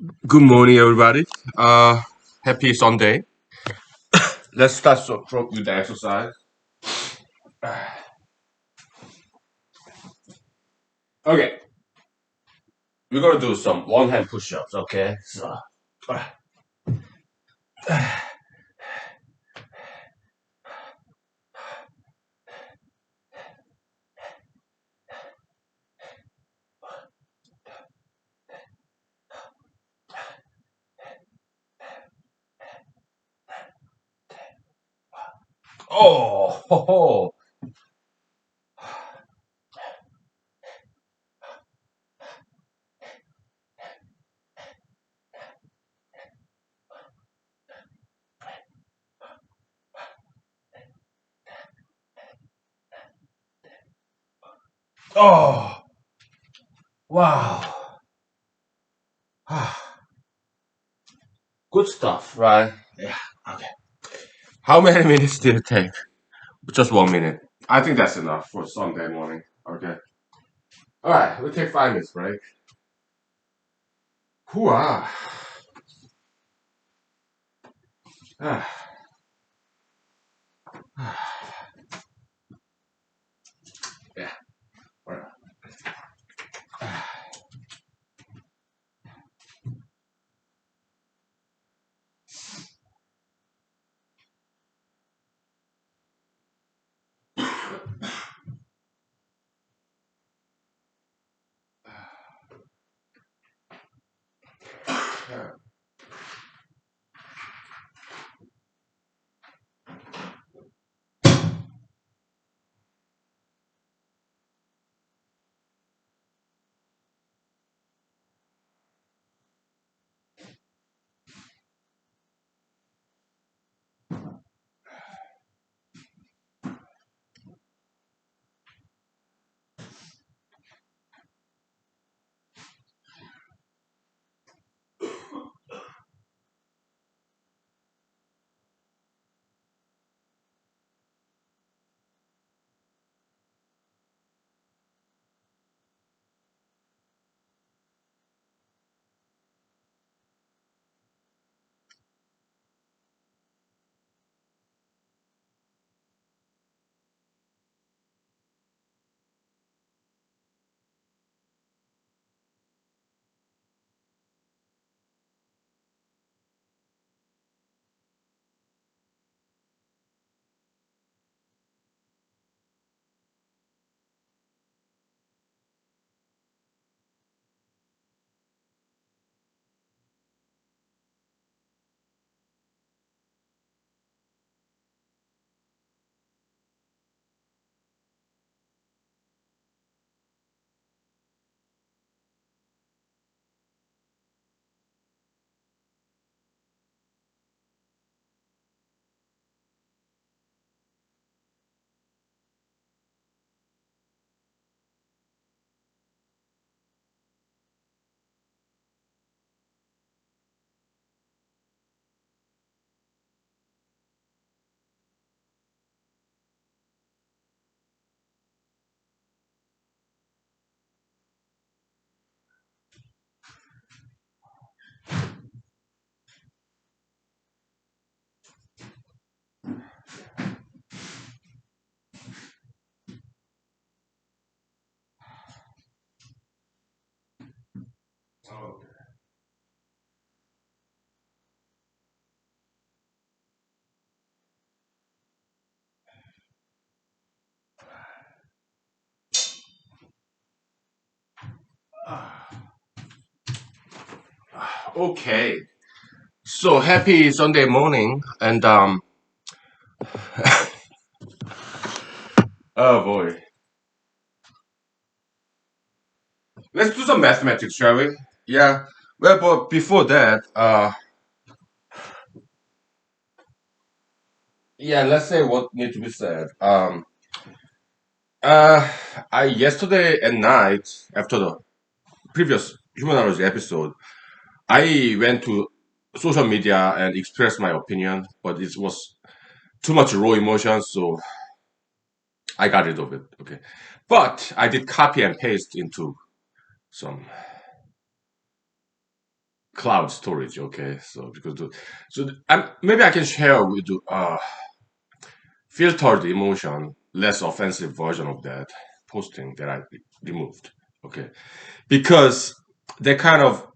Good morning, everybody. Happy Sunday. Let's start with the exercise. Okay, we're gonna do some one-hand push-ups. Okay, so oh, ho, ho. Oh, wow. Good stuff, right? Yeah. Okay. How many minutes did it take? Just 1 minute. I think that's enough for Sunday morning. Okay. All right. We'll take 5 minutes break. Hooah. Ah, yeah. All right. Okay. So happy Sunday morning, and oh boy, let's do some mathematics, shall we? Yeah. Well, but before that, yeah, let's say what needs to be said. Uh, I yesterday at night after the previous humanology episode, I went to social media and expressed my opinion, but it was too much raw emotion, so I got rid of it. Okay, but I did copy and paste into some cloud storage. Okay, so maybe I can share with you filtered emotion, less offensive version of that posting that I removed. Okay, because the kind of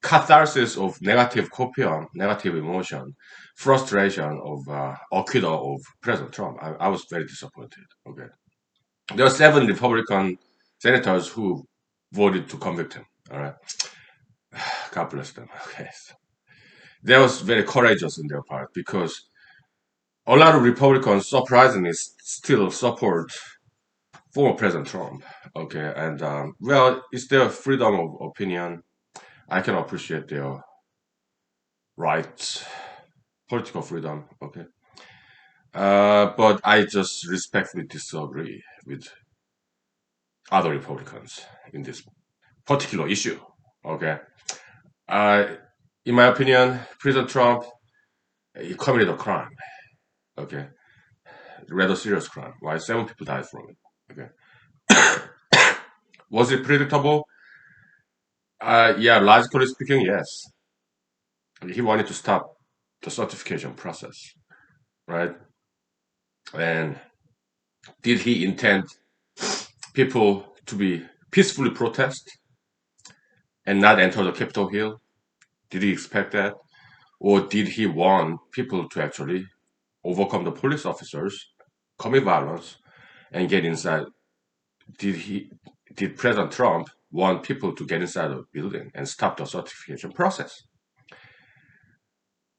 catharsis of negative copion, negative emotion, frustration of acquittal of President Trump. I was very disappointed. Okay, there are 7 Republican senators who voted to convict him. All right, God bless them. Okay, so that was very courageous in their part because a lot of Republicans surprisingly still support former President Trump. Okay, and well, it's their freedom of opinion. I can appreciate their rights, political freedom. Okay, but I just respectfully disagree with other Republicans in this particular issue. Okay, uh, in my opinion, President Trump he committed a crime. Okay, rather serious crime. Why 7 people died from it. Okay, was it predictable? Yeah, logically speaking, yes. He wanted to stop the certification process, right? And did he intend people to be peacefully protest and not enter the Capitol Hill? Did he expect that? Or did he want people to actually overcome the police officers, commit violence, and get inside? Did he did President Trump want people to get inside the building and stop the certification process?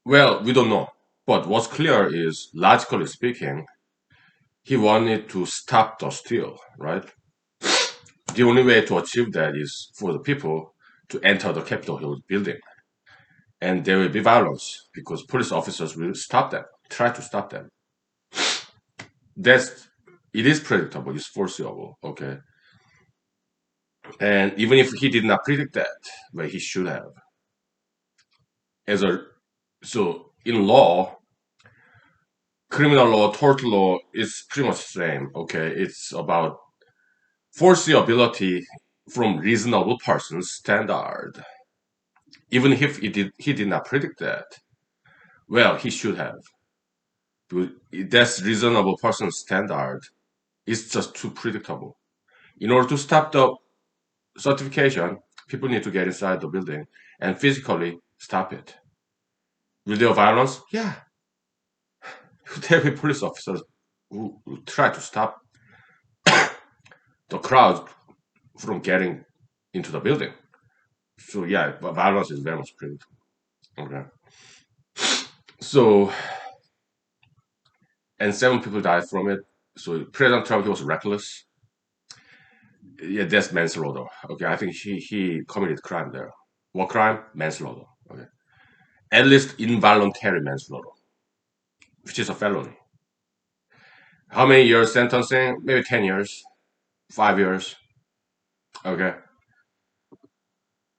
Well, we don't know. But what's clear is, logically speaking, he wanted to stop the steal, right? The only way to achieve that is for the people to enter the Capitol Hill building. And there will be violence because police officers will stop them, try to stop them. That's it is predictable, it's foreseeable, okay? And even if he did not predict that, but he should have. As a so in law, criminal law, tort law is pretty much the same, okay? It's about foreseeability from reasonable person's standard. Even if he did not predict that, well, he should have. That's reasonable person's standard. It's just too predictable. In order to stop the certification, people need to get inside the building and physically stop it. Will there be violence? Yeah. There will be police officers who try to stop the crowd from getting into the building. So yeah, violence is very much predictable. Okay. So and 7 people died from it. So President Trump he was reckless. Yeah, that's manslaughter. Okay, I think he committed crime there. What crime? Manslaughter. Okay, at least involuntary manslaughter, which is a felony. How many years sentencing? Maybe 10 years, 5 years. Okay,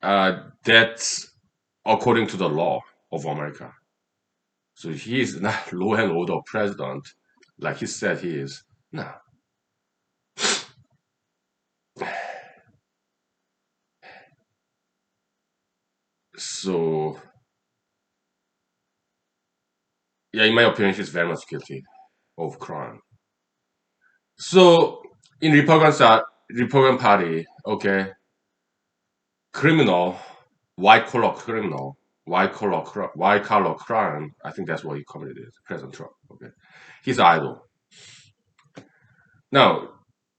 that's according to the law of America. So he is not law and order president like he said he is. No. So yeah, in my opinion, he's very much guilty of crime. So in Republican Party, okay, criminal, white collar crime. I think that's what he committed. President Trump. Okay, he's idol. Now,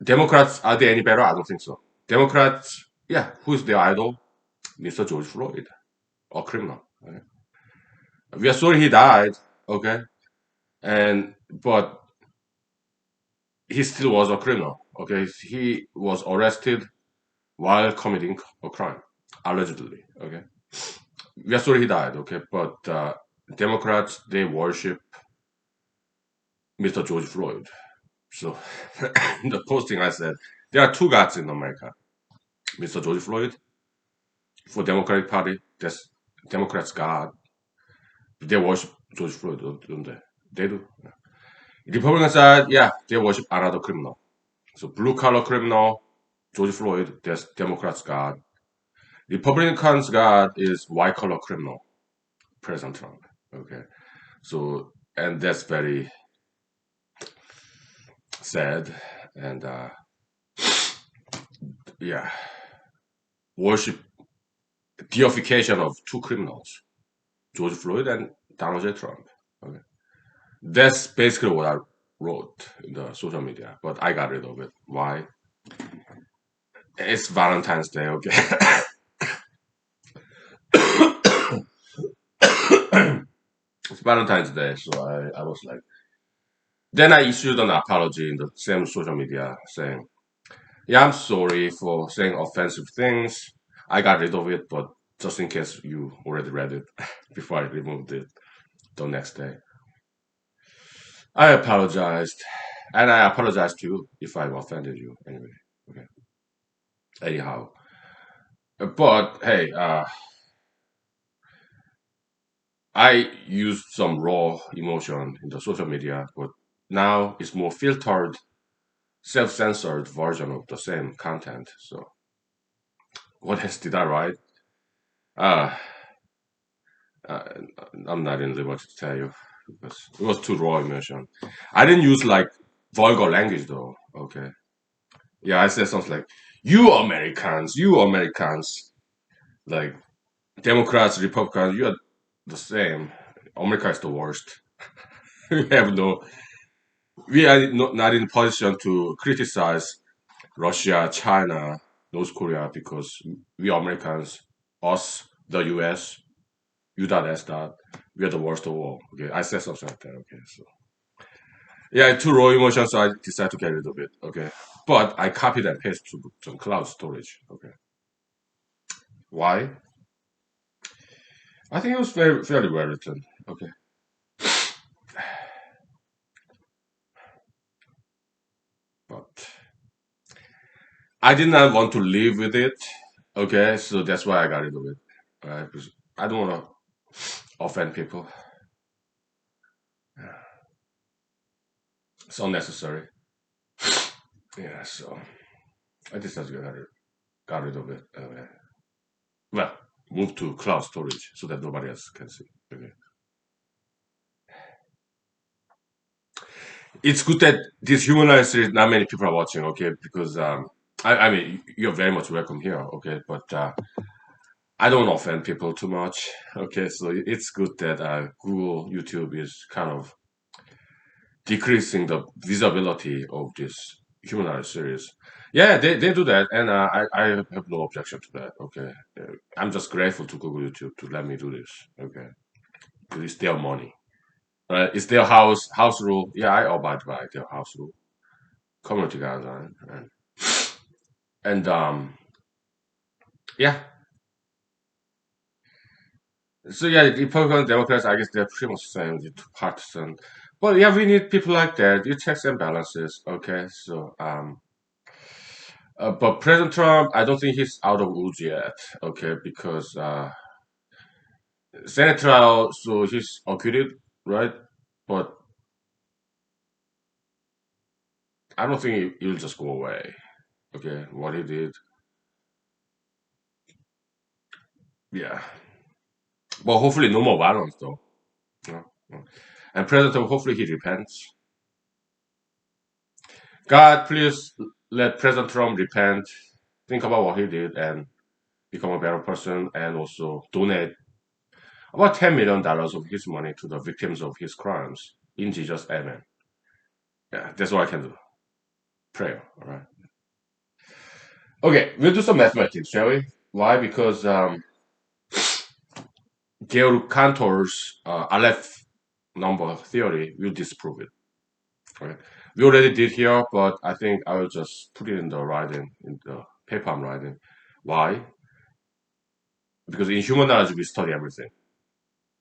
Democrats are they any better? I don't think so. Democrats, yeah, who's their idol? Mr. George Floyd, a criminal. Okay? We are sorry he died. Okay, and but he still was a criminal. Okay, he was arrested while committing a crime, allegedly. Okay, we are sorry he died. Okay, but Democrats they worship Mr. George Floyd. So in the posting I said there are two gods in America: Mr. George Floyd for Democratic Party. That's Democrats' God. They worship George Floyd, don't they? They do. Republican side, yeah, they worship another criminal. So blue collar criminal, George Floyd, that's Democrats' God. Republicans got is white collar criminal, President Trump. Okay, so and that's very sad, and yeah, worship deification of two criminals, George Floyd and Donald J. Trump. Okay, that's basically what I wrote in the social media, but I got rid of it. Why? It's Valentine's Day. Okay, it's Valentine's Day, so I was like. Then I issued an apology in the same social media saying, yeah, I'm sorry for saying offensive things. I got rid of it, but just in case you already read it before I removed it the next day. I apologized. And I apologize to you if I've offended you anyway. Okay. Anyhow. But hey, I used some raw emotion in the social media, but now it's more filtered, self-censored version of the same content. So what else did I write? Uh, uh, I'm not in liberty to tell you because it was too raw emotion. I didn't use like vulgar language though. Okay. Yeah, I said something like, you Americans, like Democrats, Republicans, you are the same. America is the worst. we have no, we are not in position to criticize Russia, China, North Korea because we Americans, us, the US, you dot S dot, we are the worst of all. Okay, I said something like that. Okay, so yeah, too raw emotion, so I decided to get rid of it. Okay, but I copied and pasted to some cloud storage. Okay, why? I think it was very fairly well written. Okay, but I did not want to live with it. Okay, so that's why I got rid of it. Right, because I don't want to offend people. It's unnecessary. Yeah, so I decided to got rid of it. Well, move to cloud storage so that nobody else can see. Okay. It's good that this humanized series not many people are watching. Okay, because I mean you're very much welcome here. Okay, but I don't offend people too much. Okay, so it's good that Google, YouTube is kind of decreasing the visibility of this humanized series. Yeah, they do that, and I have no objection to that. Okay, I'm just grateful to Google YouTube to let me do this. Okay, 'cause it's their money. It's their house rule. Yeah, I abide by their house rule, community guideline, and yeah. So yeah, Republican Democrats, I guess they're pretty much the same, the two partisan. But yeah, we need people like that. You checks and balances. Okay, so but President Trump, I don't think he's out of woods yet. Okay, because Senate trial, so he's acquitted, right? But I don't think he'll just go away. Okay, what he did, yeah. But hopefully, no more violence, though. No, no. And President Trump, hopefully, he repents. God, please let President Trump repent. Think about what he did and become a better person, and also donate about $10 million of his money to the victims of his crimes. In Jesus, Amen. Yeah, that's what I can do. Prayer. All right. Okay, we'll do some mathematics, shall we? Why? Because Georg Cantor's Aleph number theory will disprove it. Okay. We already did here, but I think I will just put it in the writing, in the paper I'm writing. Why? Because in human knowledge, we study everything.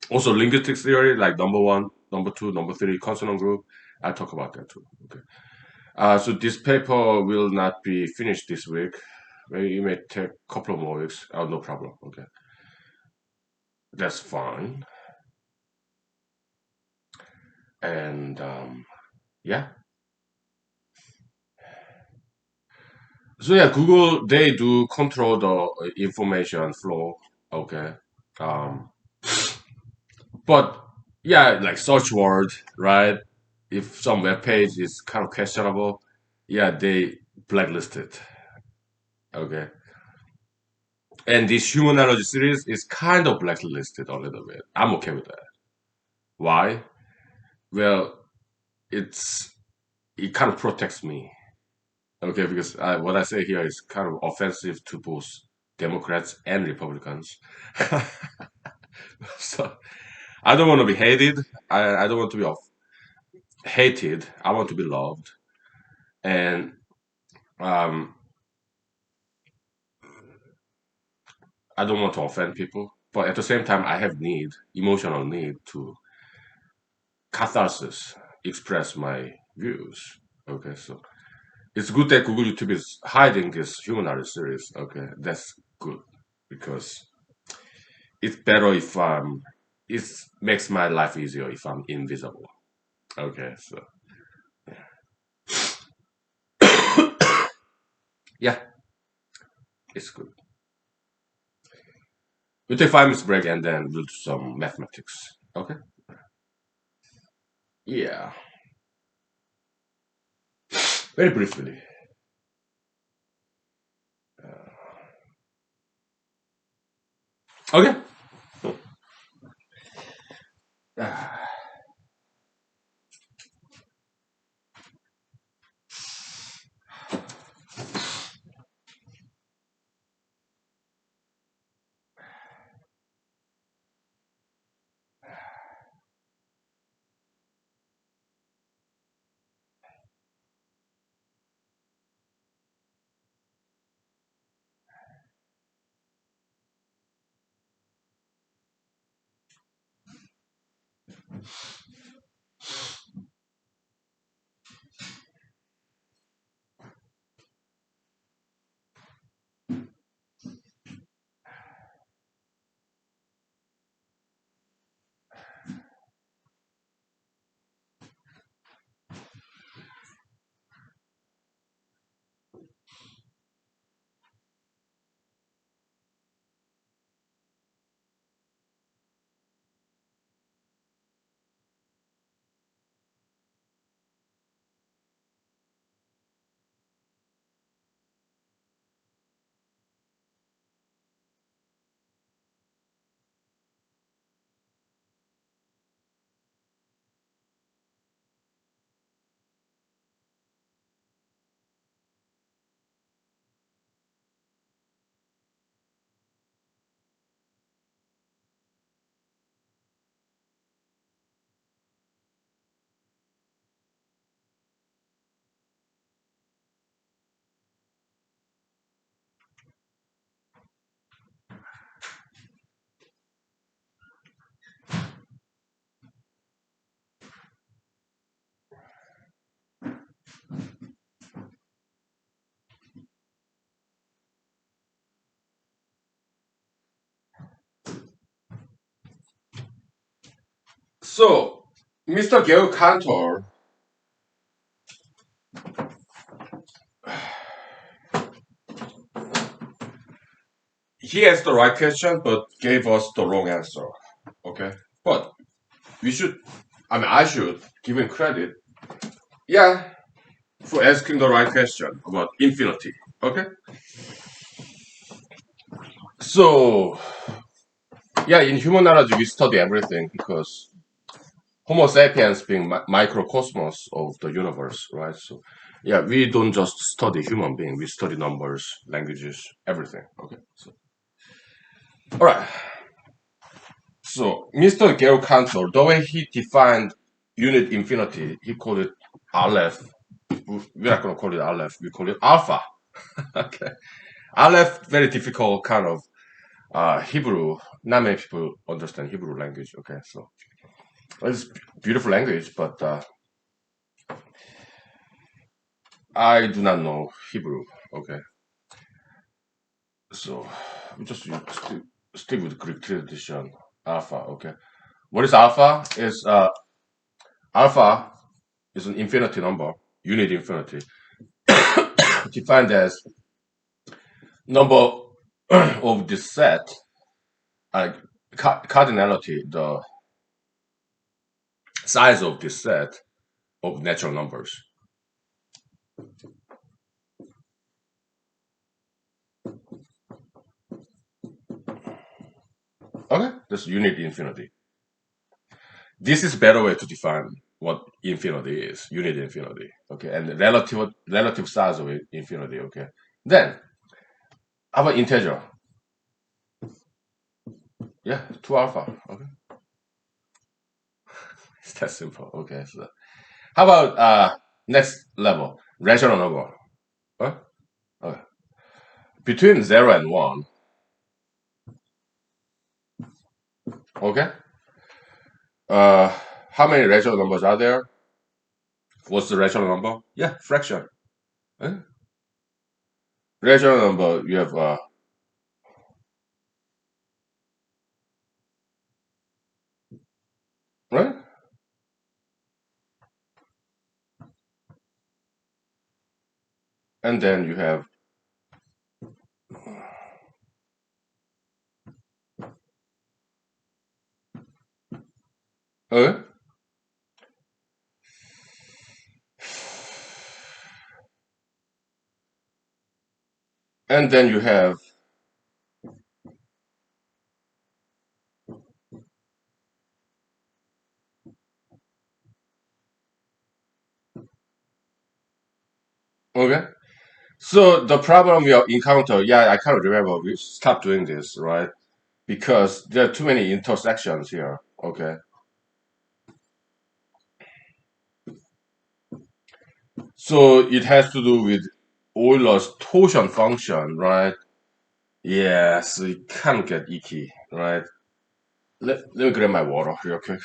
Also, linguistics theory, like number one, number two, number three, consonant group. I'll talk about that too. Okay. So this paper will not be finished this week. Maybe it may take a couple of more weeks. Oh, no problem. Okay, that's fine. And yeah, So yeah, Google they do control the information flow. Okay. Um, but yeah, like search word, right? If some web page is kind of questionable, yeah, they blacklist it. Okay. And this humanology series is kind of blacklisted a little bit. I'm okay with that. Why? Well, it's it kind of protects me. Okay, because what I say here is kind of offensive to both Democrats and Republicans. So I don't want to be hated. I don't want to be hated. I want to be loved, and um, I don't want to offend people. But at the same time, I have need, emotional need to catharsis, express my views. Okay, so it's good that Google YouTube is hiding this humanity series. Okay, that's good because it's better if it makes my life easier if I'm invisible. Okay, so yeah, it's good. We'll take 5 minutes break and then we'll do some mathematics. Okay? Yeah, very briefly. Okay. So, Mr. Gil Cantor, he asked the right question but gave us the wrong answer. Okay? But we should, I should give him credit. Yeah, for asking the right question about infinity. Okay? So, yeah, in human knowledge, we study everything because Homo sapiens being microcosmos of the universe, right? So, yeah, we don't just study human being; we study numbers, languages, everything. Okay, so all right. So, Mr. Gero Cantor, the way he defined unit infinity, he called it Aleph. We're not going to call it Aleph; we call it Alpha. Okay, Aleph, very difficult kind of Hebrew. Not many people understand Hebrew language. Okay, so it's beautiful language, but I do not know Hebrew. Okay, so we just stick with Greek tradition. Alpha. Okay, what is alpha? Is alpha is an infinity number, unit infinity, defined as number of this set, uh, cardinality, the size of this set of natural numbers. Okay, that's unit infinity. This is better way to define what infinity is, unit infinity. Okay, and the relative size of infinity. Okay, then how about integer? Yeah, 2 alpha. Okay, it's that simple. Okay, so how about next level, rational number? Huh? Okay. Between 0 and 1. Okay. Uh, how many rational numbers are there? What's the rational number? Yeah, fraction. Eh? Rational number, you have right, and then you have uh, and then you have okay. So the problem we encounter, yeah, I kind of remember we stopped doing this, right? Because there are too many intersections here. Okay, so it has to do with Euler's torsion function, right? Yeah, so it can get icky, right? Let me grab my water real quick.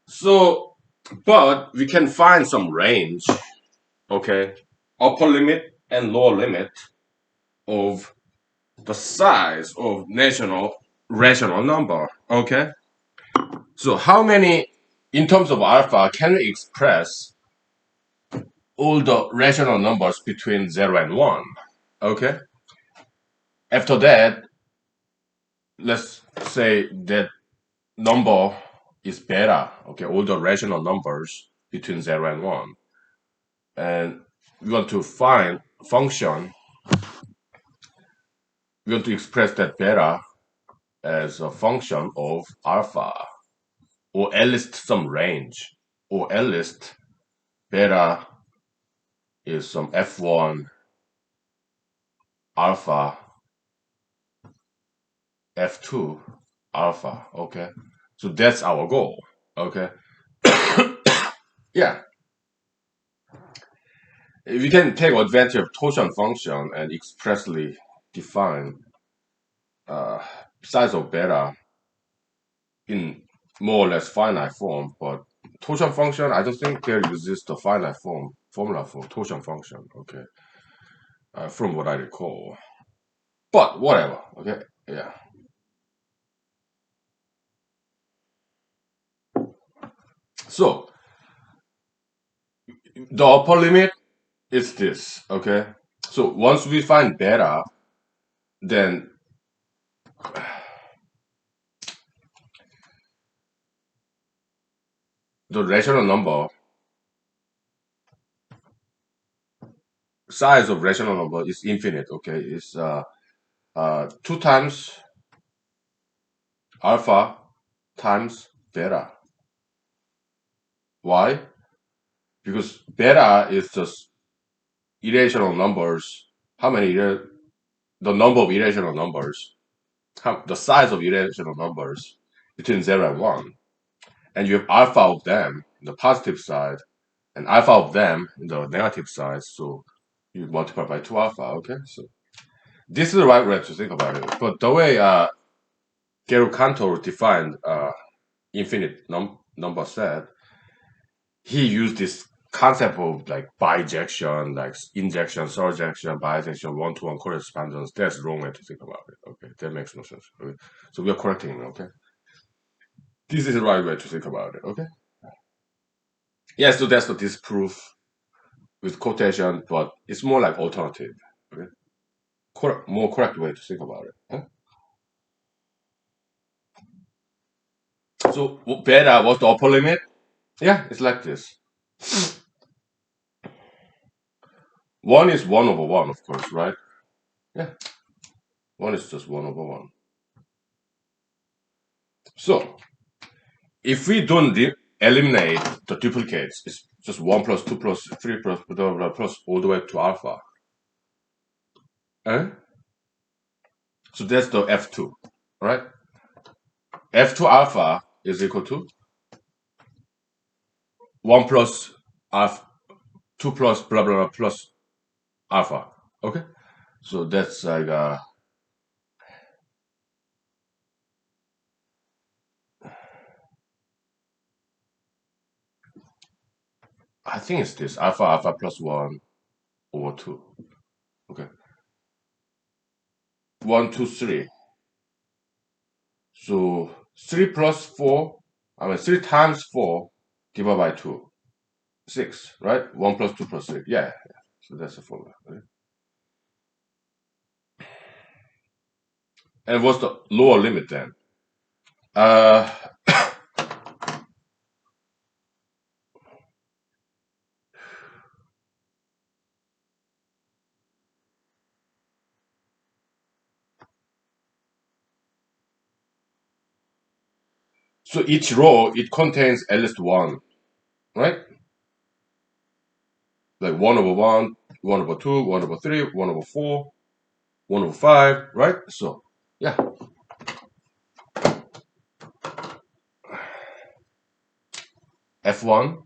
So, but we can find some range, okay? Upper limit and lower limit of the size of national rational number, okay? So, how many, in terms of alpha, can we express all the rational numbers between 0 and 1, okay? After that, let's say that number is beta, okay? All the rational numbers between 0 and 1. And we want to find function, we want to express that beta as a function of alpha, or at least some range, or at least beta is some f1 alpha, f2 alpha, okay? So that's our goal, okay? Yeah, we can take advantage of torsion function and expressly define uh, size of beta in more or less finite form, but torsion function, I don't think there exists a finite formula for torsion function, okay, from what I recall. But whatever, okay, yeah. So the upper limit is this, okay. So once we find beta, then the rational number, size of rational number is infinite, okay. It's 2 times alpha times beta. Why? Because beta is just irrational numbers. How many the number of irrational numbers, the size of irrational numbers between 0 and 1. And you have alpha of them in the positive side and alpha of them in the negative side. So you multiply by 2 alpha, okay? So this is the right way to think about it. But the way Gero Cantor defined infinite number set, he used this concept of like bijection, like injection, surjection, bijection, one-to-one correspondence, that's the wrong way to think about it. Okay, that makes no sense. Okay? So we are correcting. Okay, this is the right way to think about it. Okay. Yes, so that's the disproof with quotation, but it's more like alternative. Okay, more correct way to think about it. Huh? So beta, what's the upper limit? Yeah, it's like this. One is 1/1, of course, right? Yeah, one is just 1/1. So if we don't eliminate the duplicates, it's just 1 plus 2 plus 3 plus blah, blah, blah, plus all the way to alpha. Eh? So that's the F2, right? F2 alpha is equal to 1 plus alpha, 2 plus blah, blah, blah, plus alpha. Okay? So that's like, I think it's this alpha plus 1 over 2. Okay? 1, 2, 3. So 3 plus 4, 3 times 4 divided by 2. 6, right? 1 plus 2 plus 3. Yeah. So that's the formula. Right? And what's the lower limit then? Uh, so each row, it contains at least one, right? Like 1/1, 1/2, 1/3, 1/4, 1/5, right? So, yeah. F1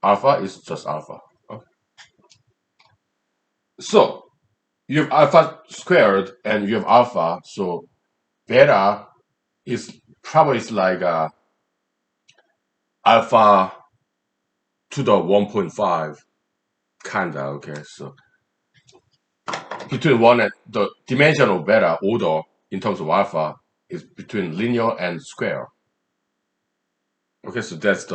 alpha is just alpha. Okay. So, you have alpha squared and you have alpha, so beta is probably like alpha to the 1.5, kinda, okay? So, between 1 and the dimension of beta order in terms of alpha is between linear and square. Okay, so that's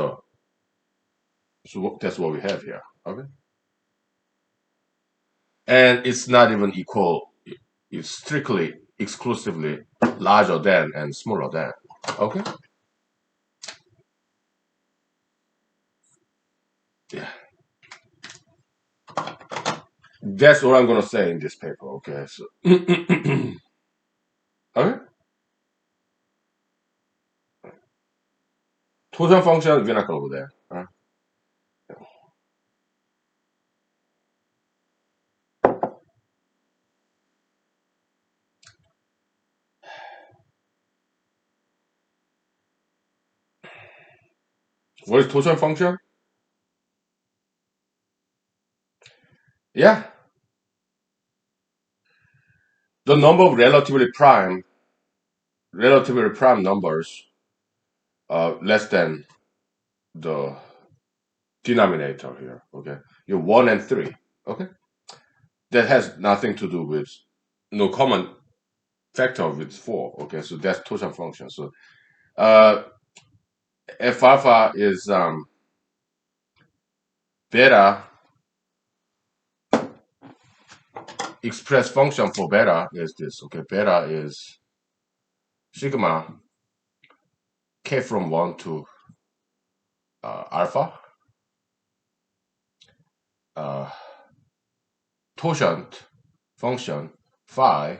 what we have here. Okay, and it's not even equal. It's strictly exclusively larger than and smaller than. Okay, yeah, that's what I'm gonna say in this paper. Okay, so okay, total function we're not gonna go there. What is total function? Yeah, the number of relatively prime numbers less than the denominator here. Okay, you're 1 and 3. Okay, that has nothing to do with no common factor with 4. Okay, so that's total function. So uh, f alpha is beta express function for beta is this. Okay, beta is sigma k from 1 to alpha uh, totient function phi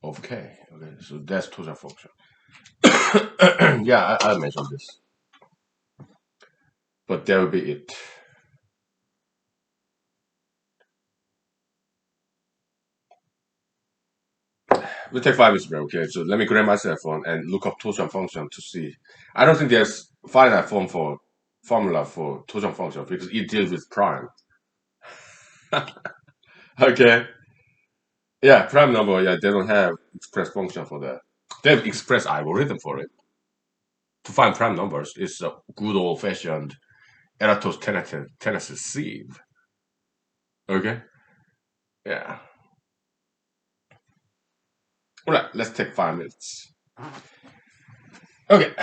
of k. Okay, so that's total function. Yeah, I mentioned this, but that will be it. We'll take 5 minutes break, okay? So let me grab my cell phone and look up totient function to see. I don't think there's finite formula for totient function because it deals with prime. Okay. Yeah, prime number, yeah, they don't have express function for that. They have express algorithm for it. To find prime numbers, it's a good old fashioned Tennessee sieve. Okay. Yeah. All right. Let's take 5 minutes. Okay.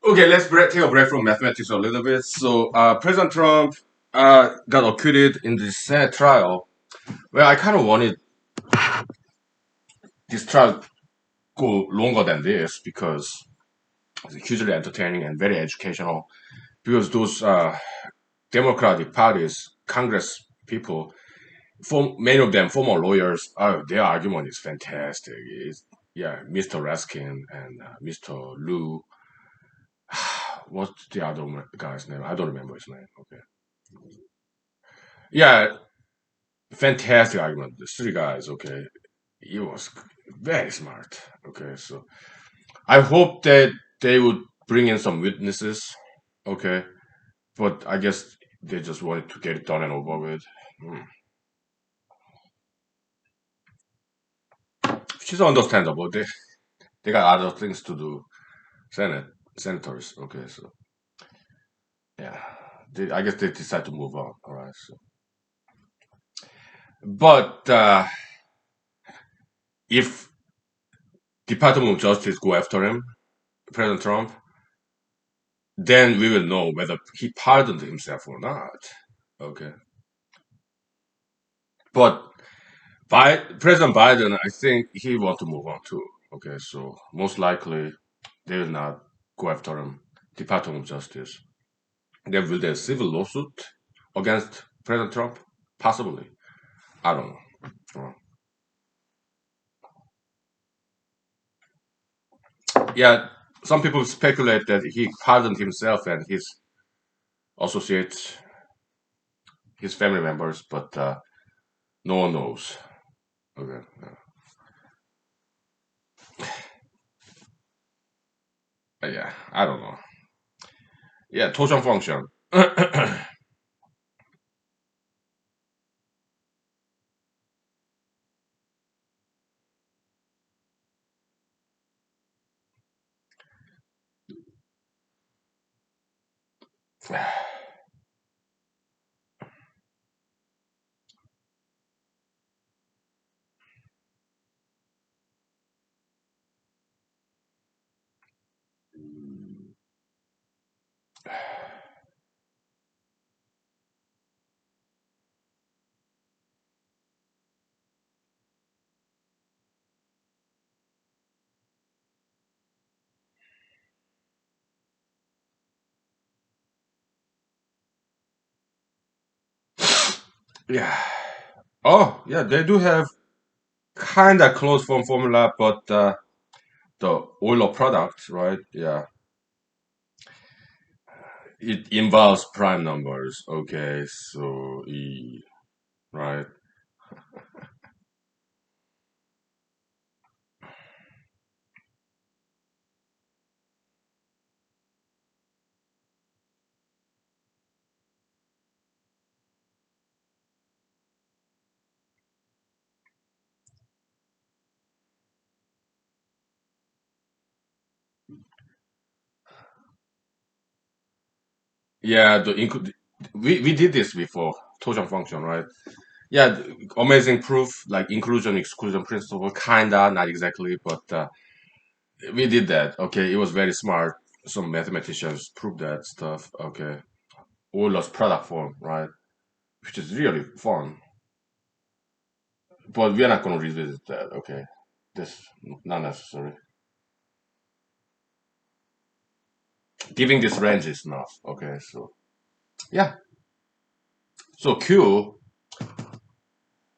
Okay, take a break from mathematics a little bit. So, President Trump got acquitted in the Senate trial. Well, I kind of wanted this trial go longer than this because it's hugely entertaining and very educational. Because those Democratic parties, Congress people, many of them former lawyers, their argument is fantastic. Yeah, Mr. Raskin and Mr. Liu. What's the other guy's name? I don't remember his name. Okay. Yeah, fantastic argument. The three guys. Okay, he was very smart. Okay, so I hope that they would bring in some witnesses. Okay, but I guess they just wanted to get it done and over with. Hmm. Which is understandable. They got other things to do. Senate senators. Okay, so yeah, I guess they decide to move on. All right. So, but if Department of Justice go after him, President Trump, then we will know whether he pardoned himself or not. Okay, but President Biden, I think he want to move on too. Okay, so most likely they will not go after him. Department of Justice. Then will there civil lawsuit against President Trump? Possibly. I don't know. Uh, Yeah, some people speculate that he pardoned himself and his associates, his family members, but no one knows. Okay. Yeah, I don't know. Yeah, total function. Yeah. Oh, yeah, they do have kind of close form formula, but the Euler product, right? Yeah, it involves prime numbers. Okay, so E, right? Yeah, the include we did this before, Tojan function, right? Yeah, amazing proof, like inclusion exclusion principle, kinda, not exactly, but we did that. Okay, it was very smart. Some mathematicians proved that stuff. Okay, Euler's product form, right? Which is really fun. But we are not going to revisit that. Okay, this not necessary. Giving this range is enough. Okay, so yeah. So Q,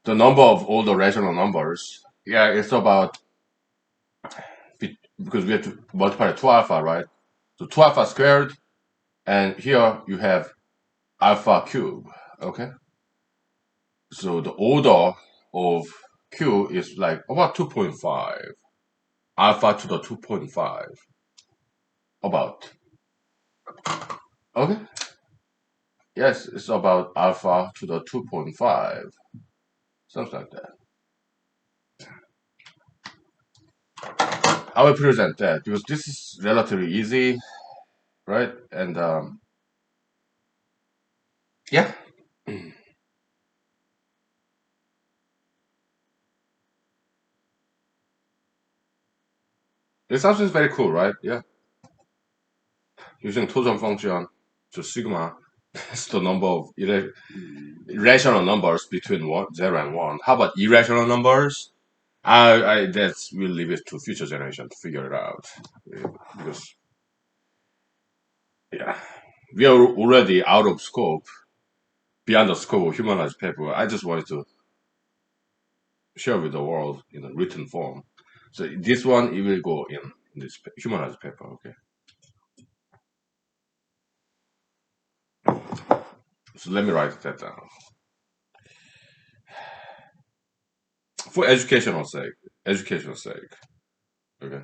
the number of all the rational numbers. Yeah, it's about because we have to multiply 2 alpha, right? So 2 alpha squared, and here you have alpha cube. Okay, so the order of Q is like about 2.5 alpha to the 2.5 about. Okay, yes, it's about alpha to the 2.5, something like that. I will present that because this is relatively easy, right? And yeah, this also is very cool, right? Yeah, using total function to sigma is the number of irrational numbers between 0 and 1. How about irrational numbers? That's we'll leave it to future generation to figure it out. Because yeah, we are already out of scope, beyond the scope of humanized paper. I just wanted to share with the world in a written form. So this one it will go in this humanized paper. Okay. So let me write that down for educational sake. Educational sake. Okay.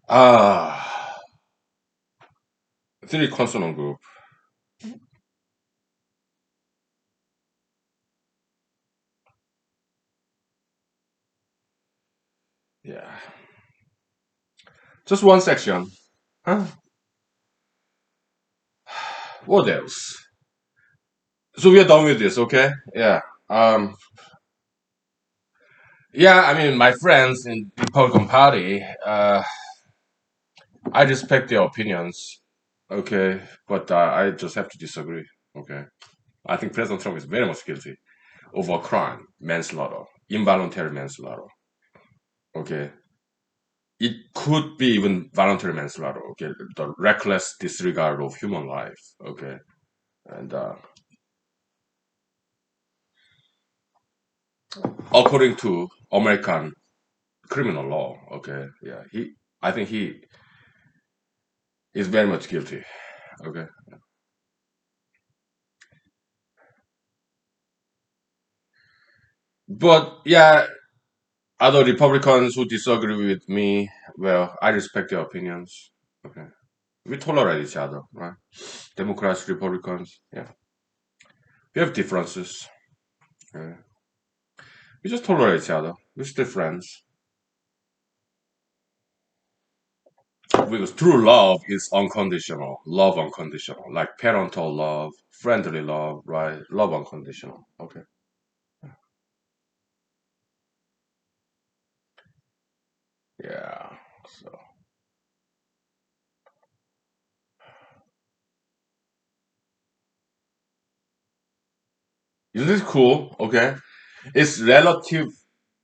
Ah, three consonant group. Yeah. Just one section. Huh? What else? So we are done with this, okay? Yeah. Um. Yeah. I mean, my friends in the Republican Party. I respect their opinions. Okay, but I just have to disagree. Okay. I think President Trump is very much guilty of a crime, manslaughter, involuntary manslaughter. Okay. It could be even voluntary manslaughter. Okay. The reckless disregard of human life. Okay. And according to American criminal law, okay, yeah, I think he is very much guilty. Okay. But yeah, other Republicans who disagree with me, well, I respect their opinions. Okay. We tolerate each other, right? Democrats, Republicans, yeah. We have differences. Yeah. We just tolerate each other. We're still friends. Because true love is unconditional. Love unconditional. Like parental love, friendly love, right? Love unconditional. Okay. Yeah. So isn't this cool? Okay. It's relative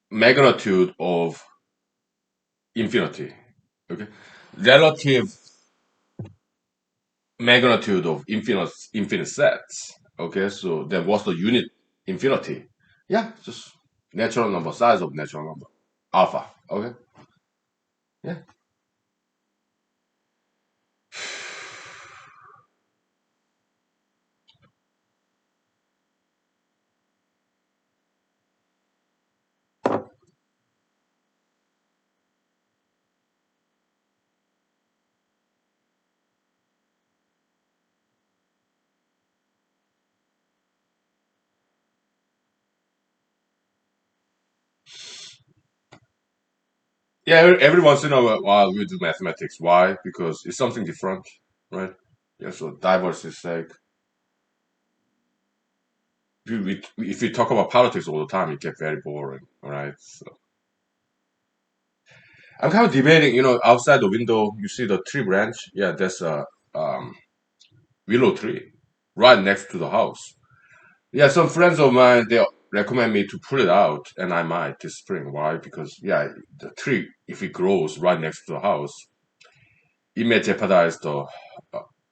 magnitude of infinity. Okay. Relative magnitude of infinite sets. Okay. So then what's the unit infinity? Yeah, just natural number, size of natural number. Alpha. Okay. Yeah. Yeah, every once in a while we do mathematics. Why? Because it's something different, right? Yeah, so diversity's sake. If we talk about politics all the time, it gets very boring, all right? So I'm kind of debating, outside the window, you see the tree branch? Yeah, that's a um, willow tree right next to the house. Yeah, some friends of mine, they recommend me to pull it out, and I might this spring. Why? Because, yeah, the tree, if it grows right next to the house, it may jeopardize the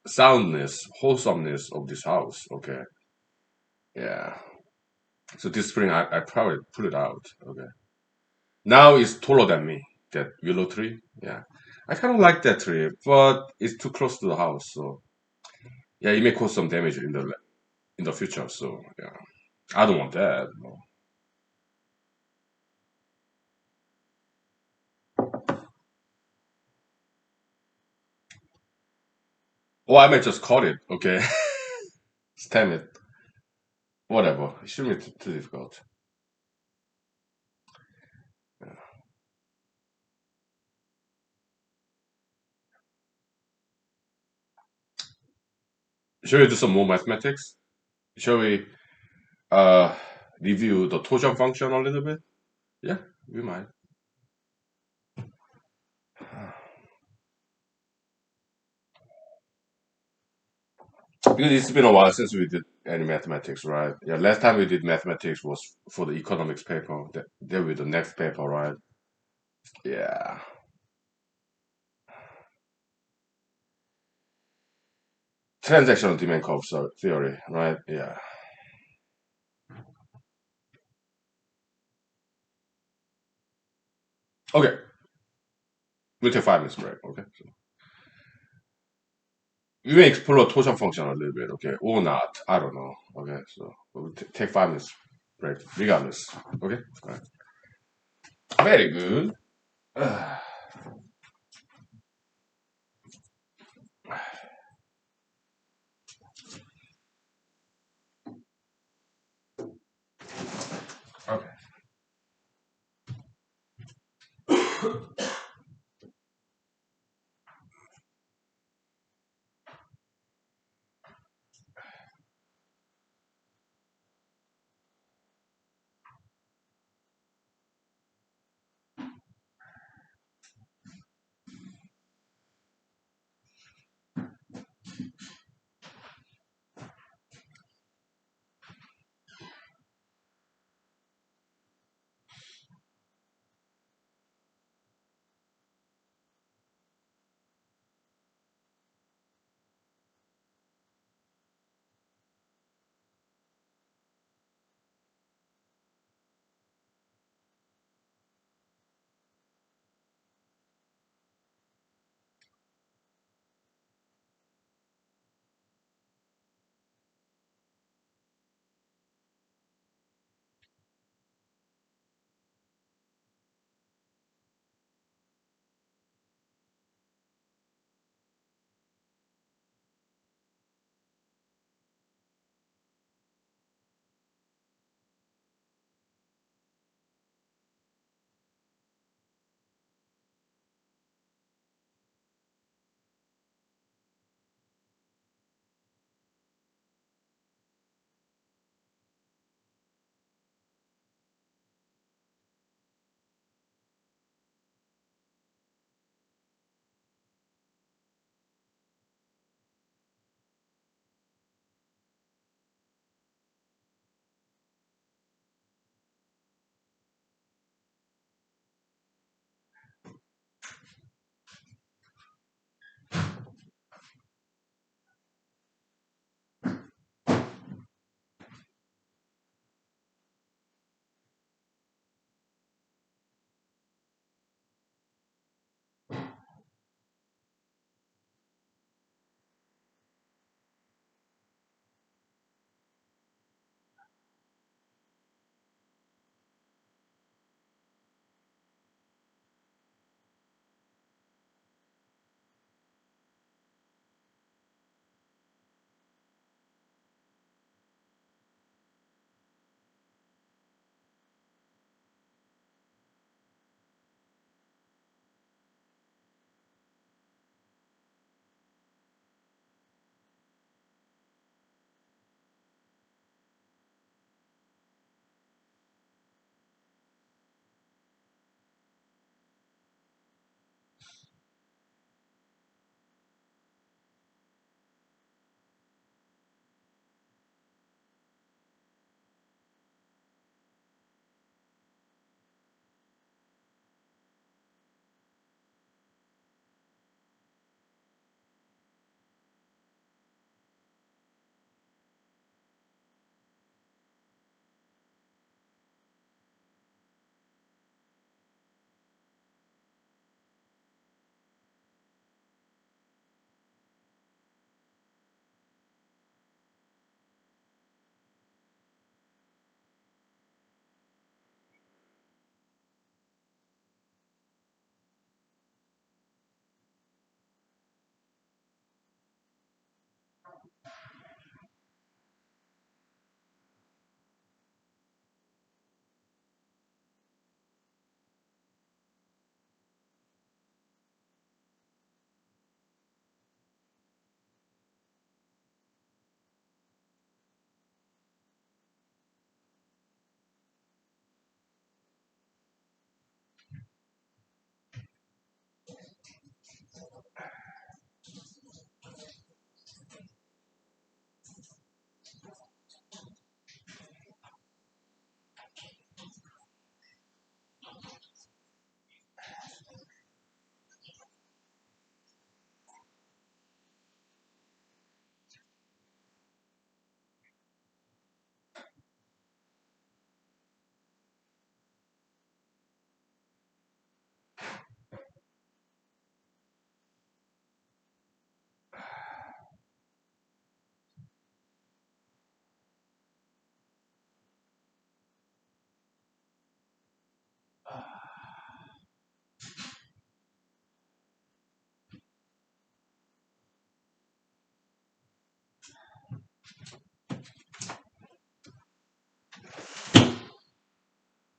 soundness, wholesomeness of this house. Okay. Yeah. So this spring, I probably pull it out. Okay. Now it's taller than me, that willow tree. Yeah. I kind of like that tree, but it's too close to the house. So, yeah, it may cause some damage in the future. So, yeah, I don't want that. No. Or I may just cut it. Okay. Stem it. Whatever. It shouldn't be too difficult. Yeah. Shall we do some more mathematics? Shall we uh review the torsion function a little bit? Yeah, we might. Because it's been a while since we did any mathematics, right? Yeah, last time we did mathematics was for the economics paper. That will be the next paper, right? Yeah. Transactional demand curve theory, right? Yeah. Okay, we'll take 5 minutes break, okay? So we may explore torsion function a little bit, okay? Or not. I don't know. Okay, so we'll take 5 minutes break, regardless. Okay? All right. Very good. Okay.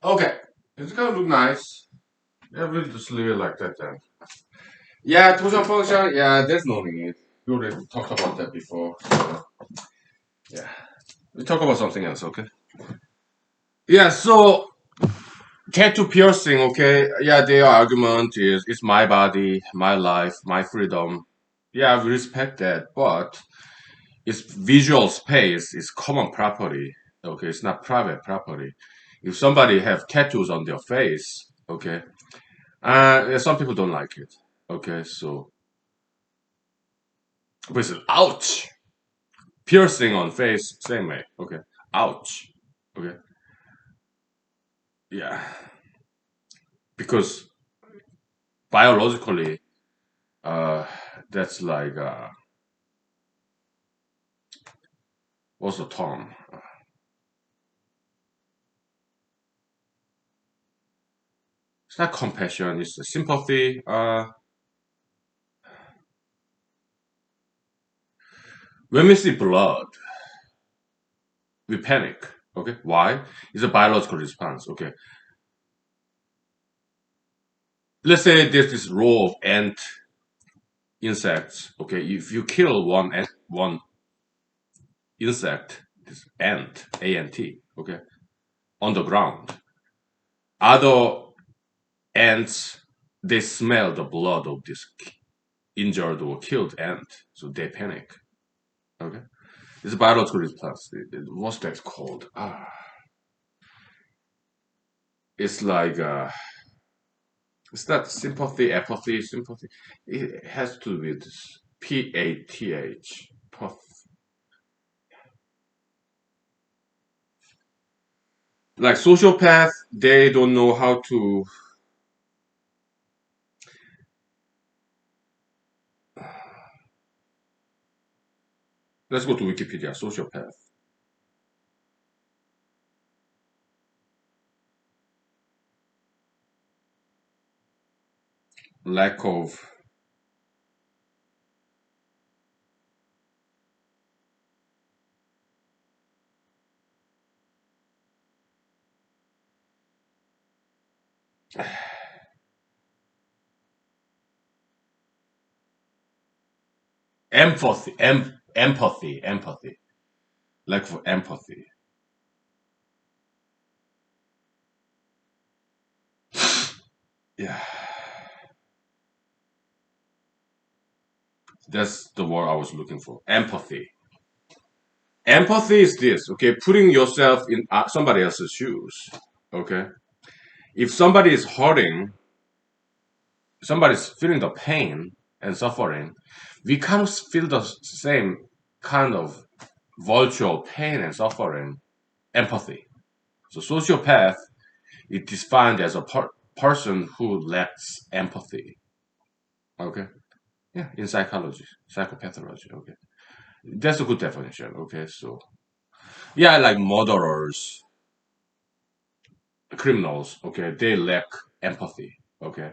Okay, it's gonna look nice. Yeah, we'll just leave it like that then. Yeah, torsion function. Yeah, there's no need. We already talked about that before. So, yeah, we talk about something else. Okay. Yeah. So tattoo piercing. Okay. Yeah, their argument is it's my body, my life, my freedom. Yeah, we respect that, but it's visual space is common property. Okay, it's not private property. If somebody have tattoos on their face, okay, yeah, some people don't like it. Okay, so but it's ouch. Piercing on face, same way. Okay, ouch. Okay, yeah, because biologically, uh, that's like what's the term? It's not compassion. It's sympathy. When we see blood, we panic. Okay, why? It's a biological response. Okay, let's say there's this row of ant insects. Okay, if you kill one insect, this ant, ant, okay, on the ground, other ants they smell the blood of this injured or killed ant, so they panic. Okay, it's a biological response. What's that called? It's like it's not sympathy, apathy, sympathy. It has to do with PATH. Like sociopath, they don't know how to. Let's go to Wikipedia. Sociopath. Lack of empathy. Empathy. Lack of empathy. Yeah, that's the word I was looking for. Empathy. Empathy is this, okay? Putting yourself in somebody else's shoes, okay? If somebody is hurting, somebody's feeling the pain and suffering, we kind of feel the same kind of virtual pain and suffering, empathy. So sociopath is defined as a person who lacks empathy. Okay, yeah, in psychology, psychopathology. Okay, that's a good definition. Okay, so yeah, like murderers, criminals. Okay, they lack empathy. Okay,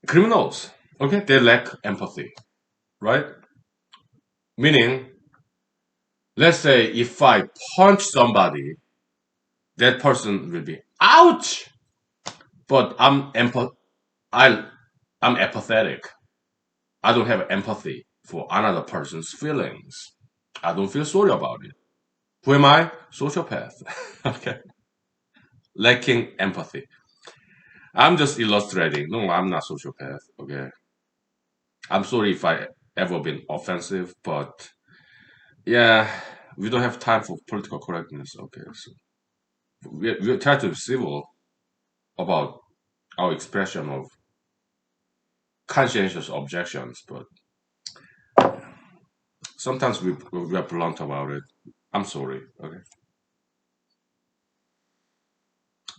criminals. Okay, they lack empathy, right? Meaning, let's say if I punch somebody, that person will be ouch. But I I'm apathetic. I don't have empathy for another person's feelings. I don't feel sorry about it. Who am I? Sociopath. Okay. Lacking empathy. I'm just illustrating. No, I'm not sociopath. Okay. I'm sorry if I ever been offensive, but yeah, we don't have time for political correctness. Okay. So we try to be civil about our expression of conscientious objections, but sometimes we are blunt about it. I'm sorry. Okay.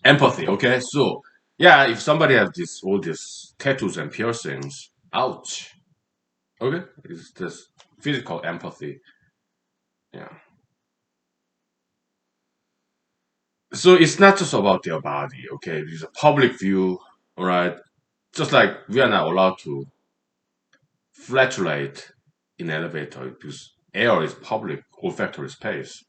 Empathy. Okay. So yeah, if somebody has this all these tattoos and piercings, ouch. Okay, it's this physical empathy. Yeah. So it's not just about their body. Okay, it's a public view. All right. Just like we are not allowed to flatulate in elevator because air is public olfactory space.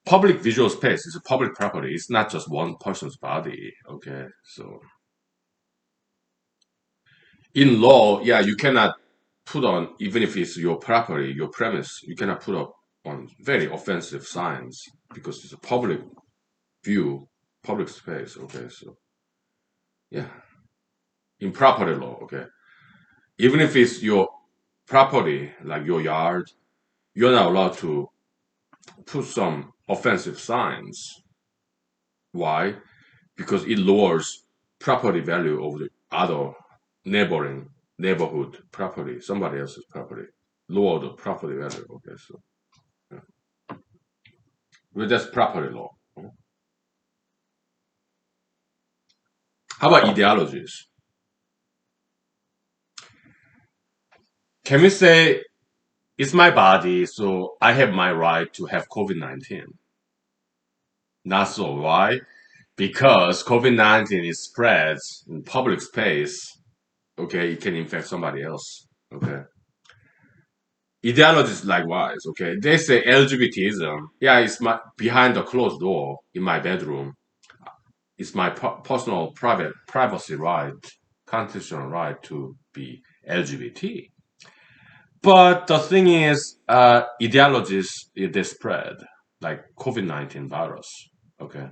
Public visual space is a public property. It's not just one person's body. Okay, so in law, yeah, you cannot put on, even if it's your property, your premise, you cannot put up on very offensive signs because it's a public view, public space. Okay, so yeah, in property law, okay, even if it's your property, like your yard, you're not allowed to put some offensive signs. Why? Because it lowers property value of the other neighboring neighborhood property, somebody else's property, lower the property value. Okay, so yeah. Well, that's property law. How about ideologies? Can we say it's my body, so I have my right to have COVID-19? Not so. Why? Because COVID-19 is spreads in public space. Okay, it can infect somebody else. Okay. Ideologies likewise, okay? They say LGBTism, yeah, it's my behind the closed door in my bedroom. It's my personal private privacy right, constitutional right to be LGBT. But the thing is, ideologies they spread like COVID-19 virus. Okay,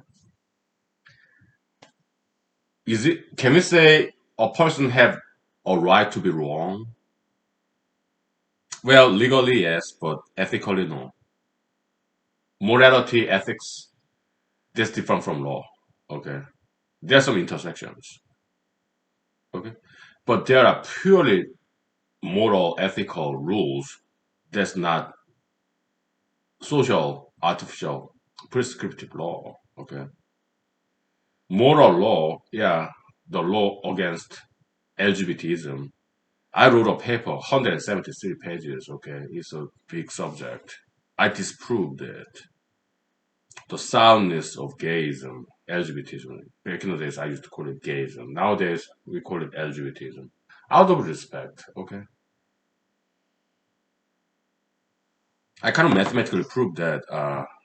is it? Can we say a person have a right to be wrong? Well, legally yes, but ethically no. Morality, ethics, that's different from law. Okay, there are some intersections. Okay, but there are purely moral, ethical rules. That's not social, artificial, prescriptive law. Okay, moral law, yeah, the law against LGBTism. I wrote a paper, 173 pages. Okay, it's a big subject. I disproved it. The soundness of gayism, LGBTism. Back in the days, I used to call it gayism. Nowadays, we call it LGBTism. Out of respect, okay? I kind of mathematically proved that,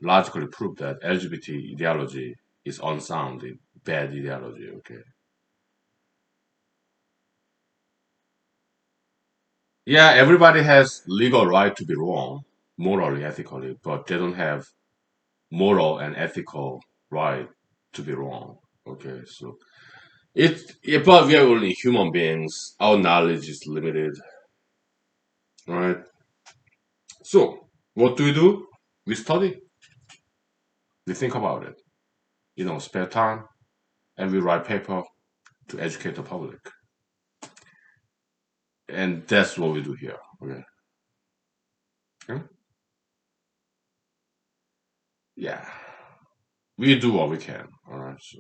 logically proved that LGBT ideology is unsound, bad ideology, okay? Yeah, everybody has legal right to be wrong, morally, ethically, but they don't have moral and ethical right to be wrong. Okay, so but we are only human beings. Our knowledge is limited, right? So what do we do? We study. We think about it. Spare time, and we write paper to educate the public, and that's what we do here. Okay. Okay? Yeah, we do what we can. All right. So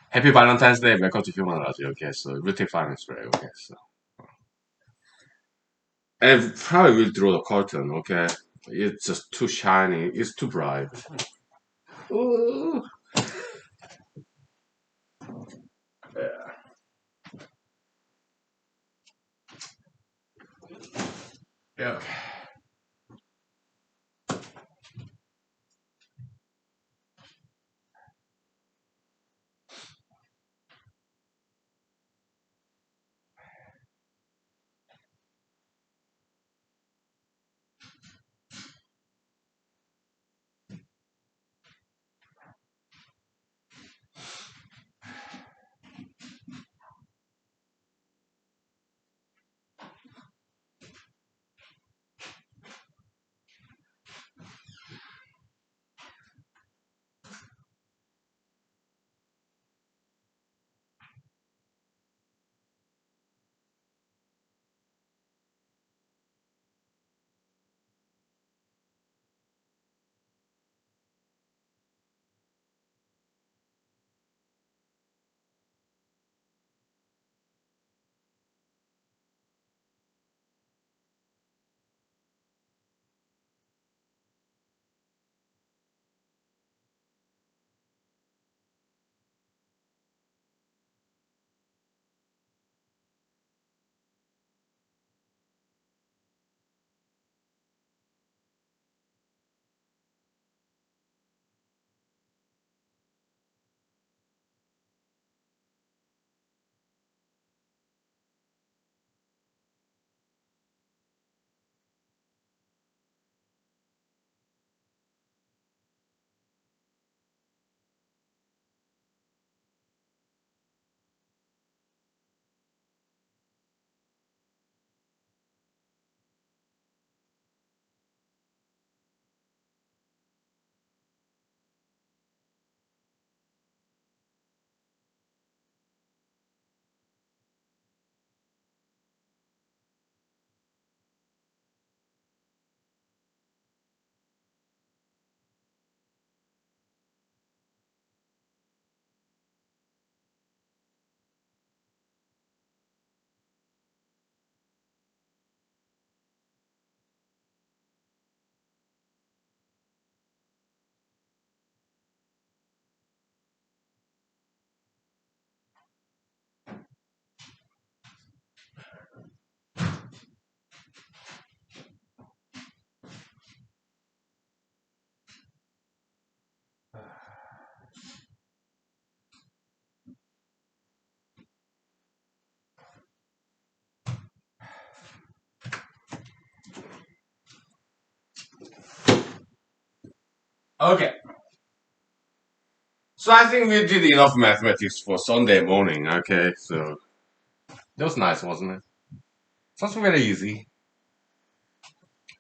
happy Valentine's Day. Welcome to humanology. Okay, so we'll take finance spray. Okay, so and probably will draw the curtain. Okay, it's just too shiny. It's too bright. Ooh. Yeah. Yeah. Okay. So I think we did enough mathematics for Sunday morning. Okay. So that was nice, wasn't it? Sounds very easy.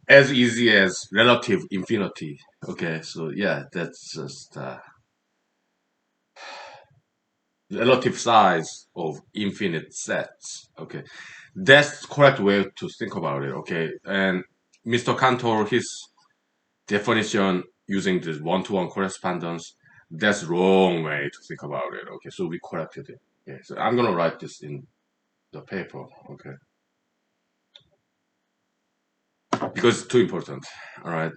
As easy as relative infinity. Okay. So yeah, that's just relative size of infinite sets. Okay. That's the correct way to think about it. Okay. And Mr. Cantor, his definition using this one-to-one correspondence, that's wrong way to think about it. Okay, so we corrected it. Okay, so I'm gonna write this in the paper. Okay, because it's too important. All right.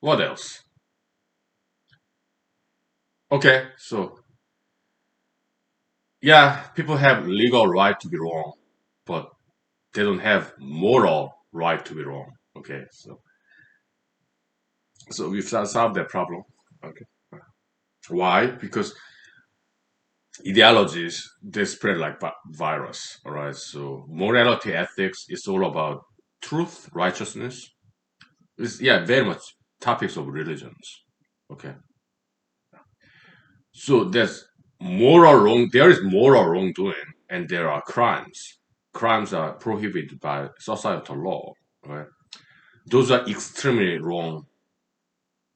What else? Okay, so yeah, people have legal right to be wrong, but they don't have moral right to be wrong. Okay, so we've solved that problem. Okay, why? Because ideologies they spread like virus. All right, so morality ethics is all about truth, righteousness. It's yeah, very much topics of religions. Okay, so there's moral wrong. There is moral wrongdoing, and there are crimes. Crimes are prohibited by societal law. Right, those are extremely wrong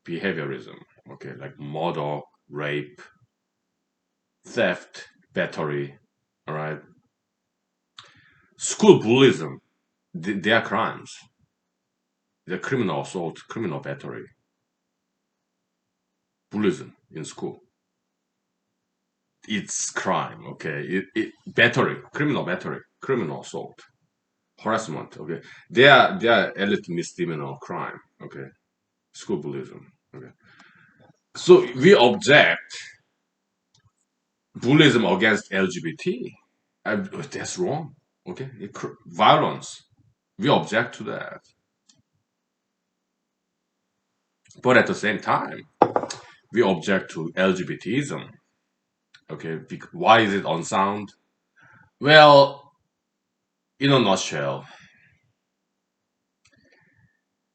behaviorism. Okay, like murder, rape, theft, battery. All right, school bullyism. They are crimes. The criminal assault, criminal battery, bullying in school. It's crime, okay? Battery, criminal battery, criminal assault, harassment, okay? They are elite misdemeanor crime, okay? School bullying, okay? So we object bullying against LGBT. That's wrong, okay? Violence. We object to that, but at the same time, we object to LGBTism. Okay, why is it unsound? Well, in a nutshell,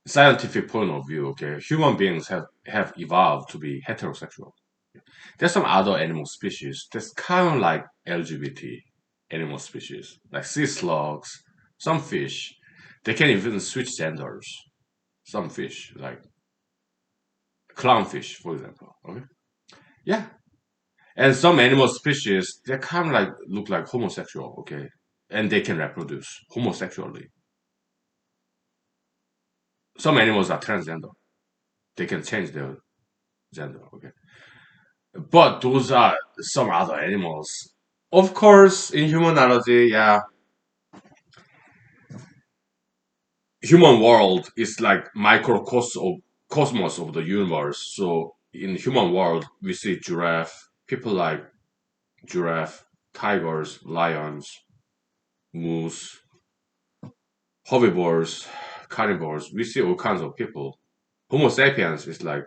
scientific point of view, okay, human beings have evolved to be heterosexual. There's some other animal species that's kind of like LGBT animal species, like sea slugs, some fish. They can even switch genders. Some fish, like clownfish, for example. Okay, yeah, and some animal species they kind of like look like homosexual. Okay, and they can reproduce homosexually. Some animals are transgender. They can change their gender. Okay, but those are some other animals. Of course, in humanology, yeah, human world is like microcosmos of cosmos of the universe. So in human world, we see giraffe, people like giraffe, tigers, lions, moose, herbivores, carnivores. We see all kinds of people. Homo sapiens is like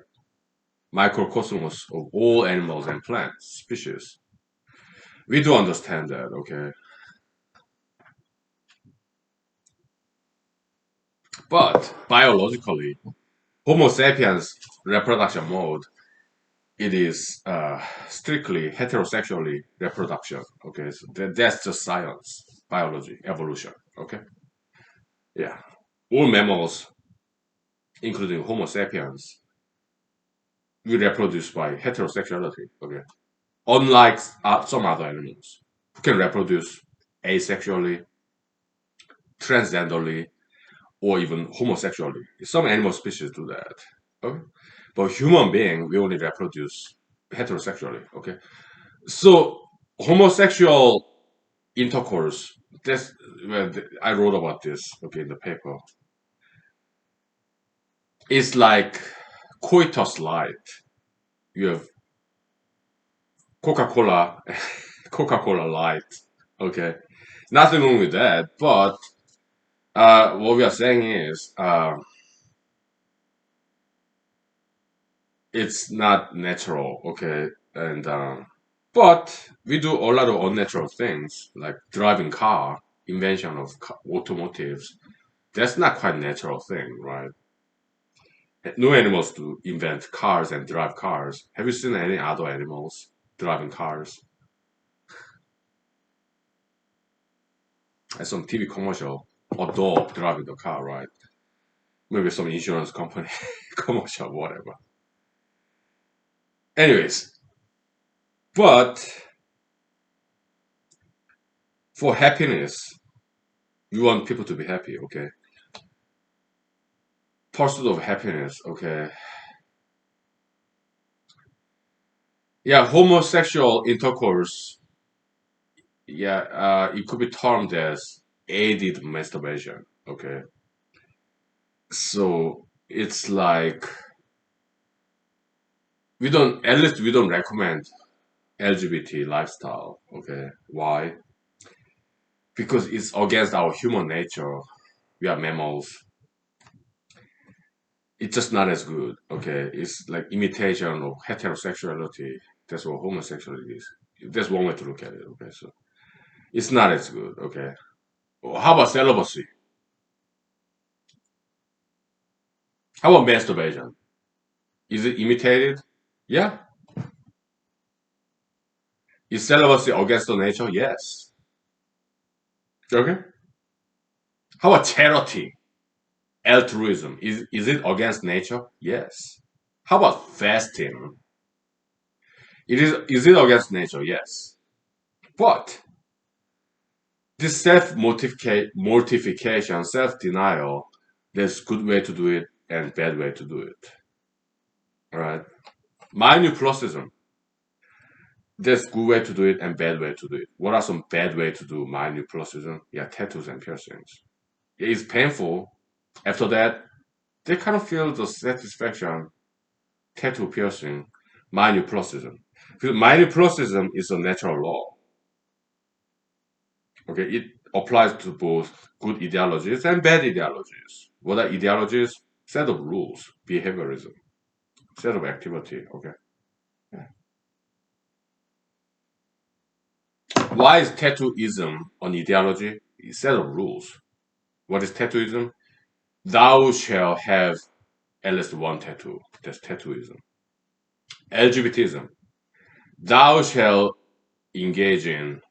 microcosmos of all animals and plants species. We do understand that, okay? But biologically, Homo sapiens reproduction mode, it is strictly heterosexually reproduction. Okay, so that's just science, biology, evolution. Okay, yeah, all mammals, including Homo sapiens, we reproduce by heterosexuality. Okay, unlike some other animals who can reproduce asexually, transgenderly, or even homosexually. Some animal species do that. Okay, but human being we only reproduce heterosexually. Okay, so homosexual intercourse. That's well, I wrote about this. Okay, in the paper. It's like coitus light. You have Coca Cola, Coca Cola light. Okay, nothing wrong with that. But what we are saying is it's not natural. Okay, and but we do a lot of unnatural things like driving car, invention of automotives. That's not quite natural thing, right? No animals to invent cars and drive cars. Have you seen any other animals driving cars? And some TV commercial, a dog driving the car, right? Maybe some insurance company commercial, whatever. Anyways, but for happiness, we want people to be happy, okay? Pursuit of happiness, okay? Yeah, homosexual intercourse, yeah, it could be termed as aided masturbation, okay? So it's like at least we don't recommend LGBT lifestyle, okay? Why? Because it's against our human nature. We are mammals. It's just not as good, okay? It's like imitation of heterosexuality. That's what homosexuality is. That's one way to look at it, okay? So it's not as good, okay? How about celibacy? How about masturbation? Is it imitated? Yeah. Is celibacy against the nature? Yes. Okay. How about charity? Altruism. Is it against nature? Yes. How about fasting? Is it against nature? Yes. But this mortification, self denial, there's good way to do it and bad way to do it. All right. Minimalism. There's good way to do it and bad way to do it. What are some bad way to do minimalism? Yeah, tattoos and piercings. It's painful. After that, they kind of feel the satisfaction. Tattoo piercing, minimalism. Because minimalism is a natural law. Okay, it applies to both good ideologies and bad ideologies. What are ideologies? Set of rules, behaviorism, set of activity. Okay. Yeah. Why is tattooism an ideology? A set of rules. What is tattooism? Thou shall have at least one tattoo. That's tattooism. LGBTism. Thou shall engage in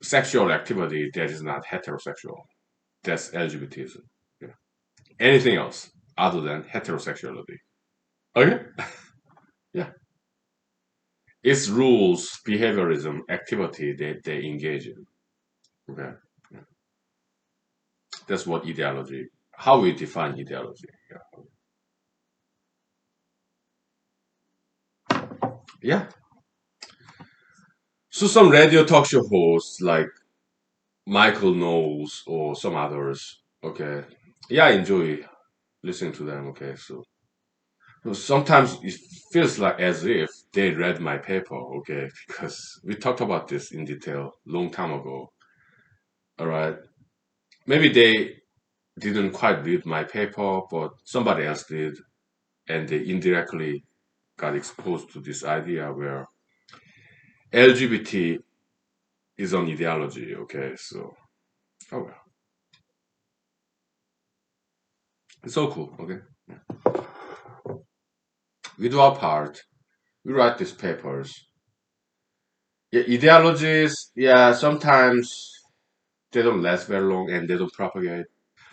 sexual activity that is not heterosexual. That's LGBTism. Yeah. Anything else other than heterosexuality? Okay. Yeah. It's rules, behaviorism, activity that they engage in. Okay. Yeah. That's what ideology, how we define ideology. Yeah. Yeah. So some radio talk show hosts like Michael Knowles or some others. Okay. Yeah, I enjoy listening to them. Okay. So sometimes it feels like as if they read my paper. Okay. Because we talked about this in detail long time ago. All right. Maybe they didn't quite read my paper, but somebody else did, and they indirectly got exposed to this idea where LGBT is an ideology. Okay, so oh well, it's so cool. Okay, we do our part. We write these papers. Yeah, ideologies. Yeah, sometimes they don't last very long and they don't propagate.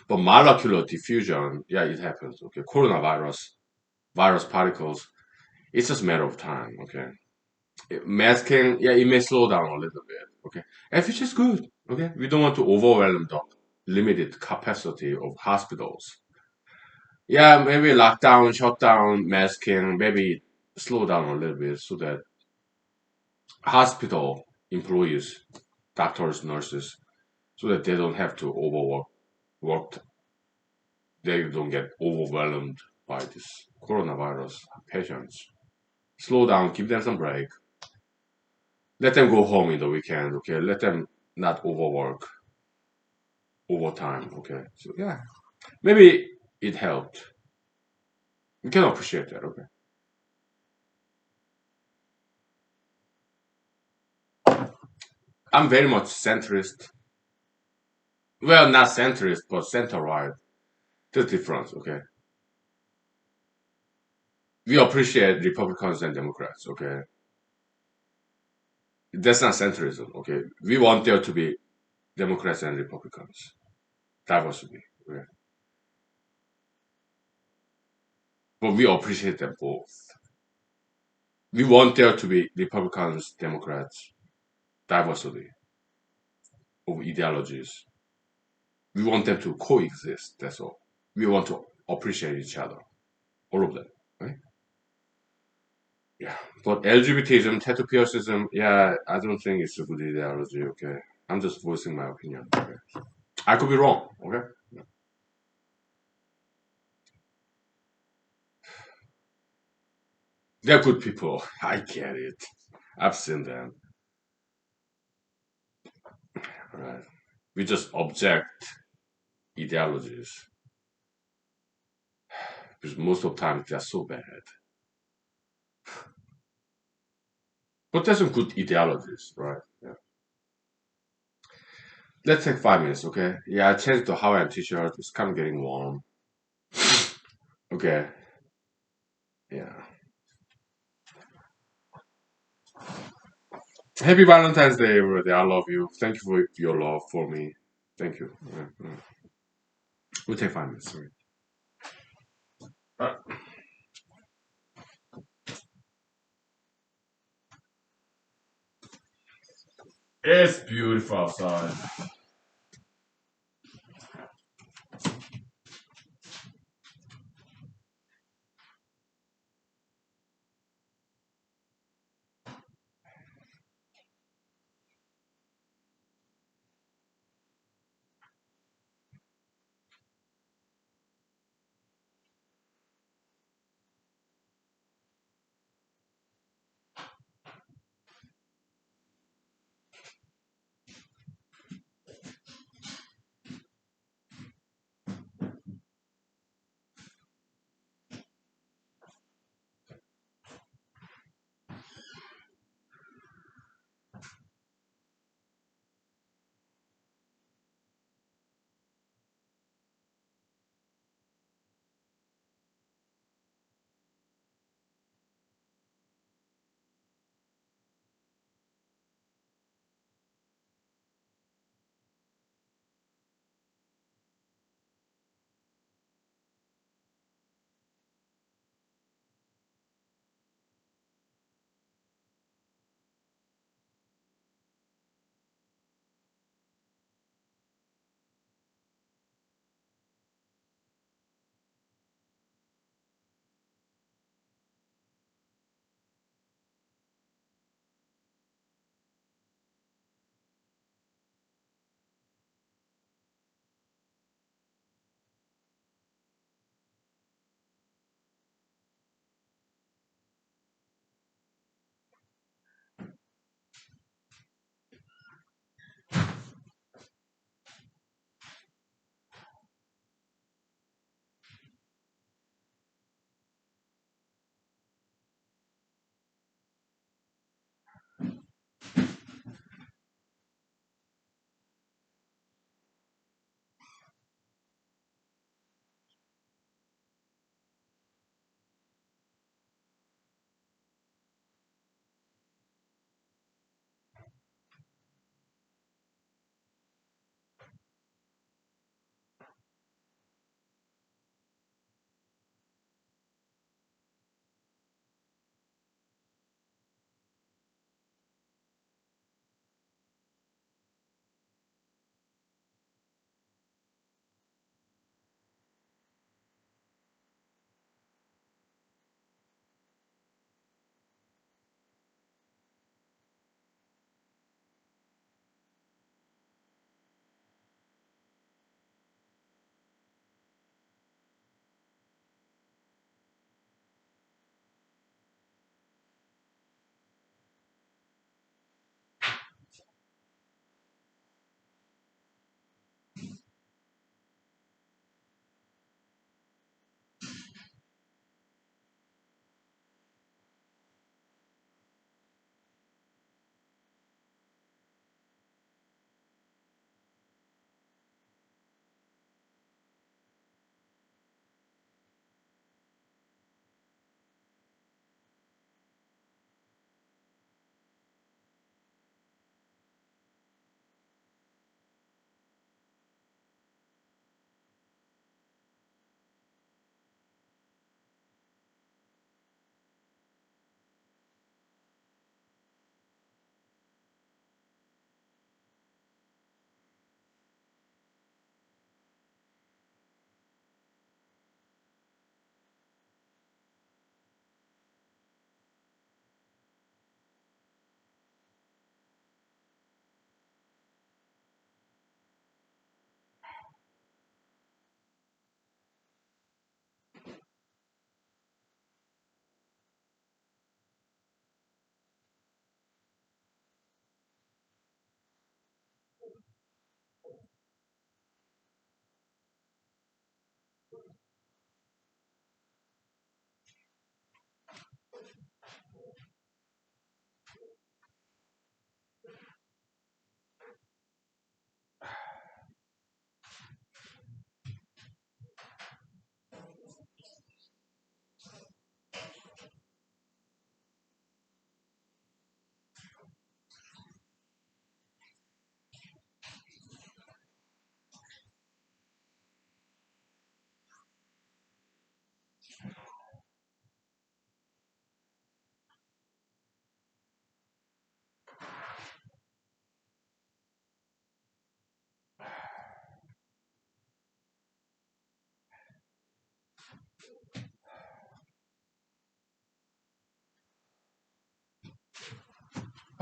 But molecular diffusion, yeah, it happens. Okay, coronavirus, virus particles. It's just a matter of time. Okay. Masking, yeah, it may slow down a little bit, okay? And which is good, okay? We don't want to overwhelm the limited capacity of hospitals. Yeah, maybe lockdown, shutdown, masking, maybe slow down a little bit so that hospital employees, doctors, nurses, so that they don't have to work, they don't get overwhelmed by this coronavirus patients. Slow down, give them some break. Let them go home in the weekend, okay? Let them not overwork overtime, okay? So yeah, maybe it helped. You can appreciate that, okay? I'm very much centrist. Well, not centrist, but center right. The difference, okay? We appreciate Republicans and Democrats. Okay, that's not centrism. Okay, we want there to be Democrats and Republicans, diversity. Okay? But we appreciate them both. We want there to be Republicans, Democrats, diversity of ideologies. We want them to coexist. That's all. We want to appreciate each other, all of them. Right? Yeah. But LGBTism, tattoo piercism, yeah, I don't think it's a good ideology. Okay. I'm just voicing my opinion. Okay. I could be wrong. Okay. They're good people. I get it. I've seen them. Right. We just object ideologies because most of the time they're so bad. But there's some good ideologies, right? Yeah. Let's take 5 minutes, okay? Yeah, I changed the Hawaiian t-shirt. It's kind of getting warm. Okay. Yeah. Happy Valentine's Day, everybody. I love you. Thank you for your love for me. Thank you. Yeah, yeah. We'll take 5 minutes. Sorry. Uh, It's beautiful outside.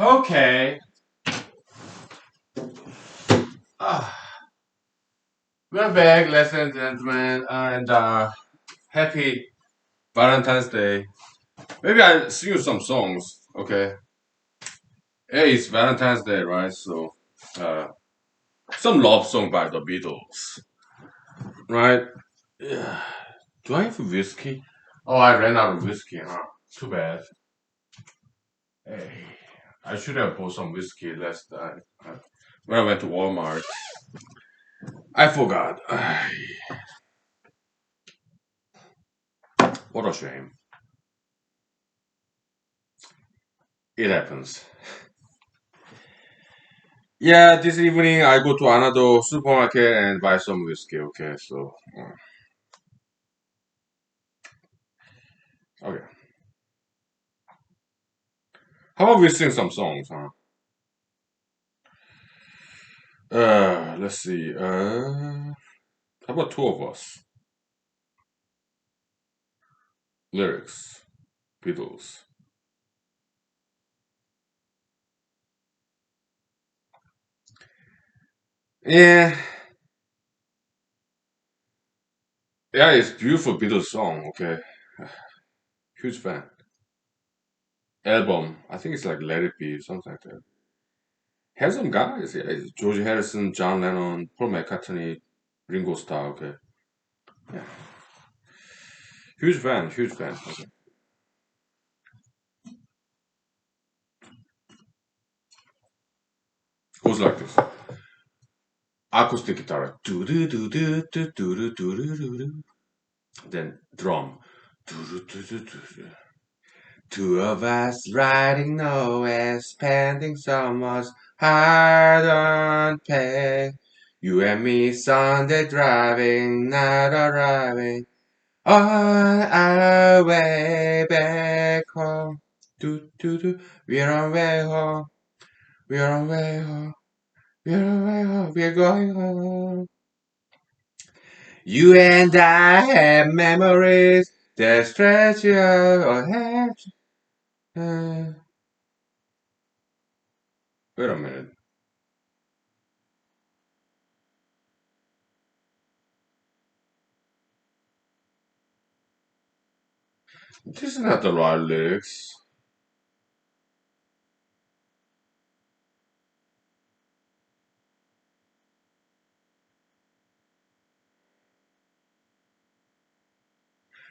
Okay. Ah, we're back, ladies and gentlemen, and happy Valentine's Day. Maybe I'll sing you some songs, okay? Hey, it's Valentine's Day, right? So, uh, some love song by the Beatles, right? Yeah. Do I have whiskey? Oh, I ran out of whiskey, huh? Too bad. Hey, I should have bought some whiskey last time when I went to Walmart. I forgot. What a shame. It happens. Yeah, this evening I go to another supermarket and buy some whiskey. Okay, so okay. How about we sing some songs, huh? Let's see. How about two of us? Lyrics, Beatles. Yeah, yeah, it's beautiful Beatles song. Okay, huge fan. Album, I think it's like Let It Be, something like that. Has some guys, yeah, it's George Harrison, John Lennon, Paul McCartney, Ringo Starr. Okay, yeah, huge fan, huge fan. Okay, goes like this. Acoustic guitar. Do do do do do do do do do do. Then drum. Do do do do do do. Two of us riding nowhere, spending summers hard on pay. You and me Sunday driving, not arriving on our way back home. Do do do. We're on way home. We're on way home. We're on way home. We're going home. You and I have memories that stretch your head. Uh, wait a minute. This is not the right lyrics.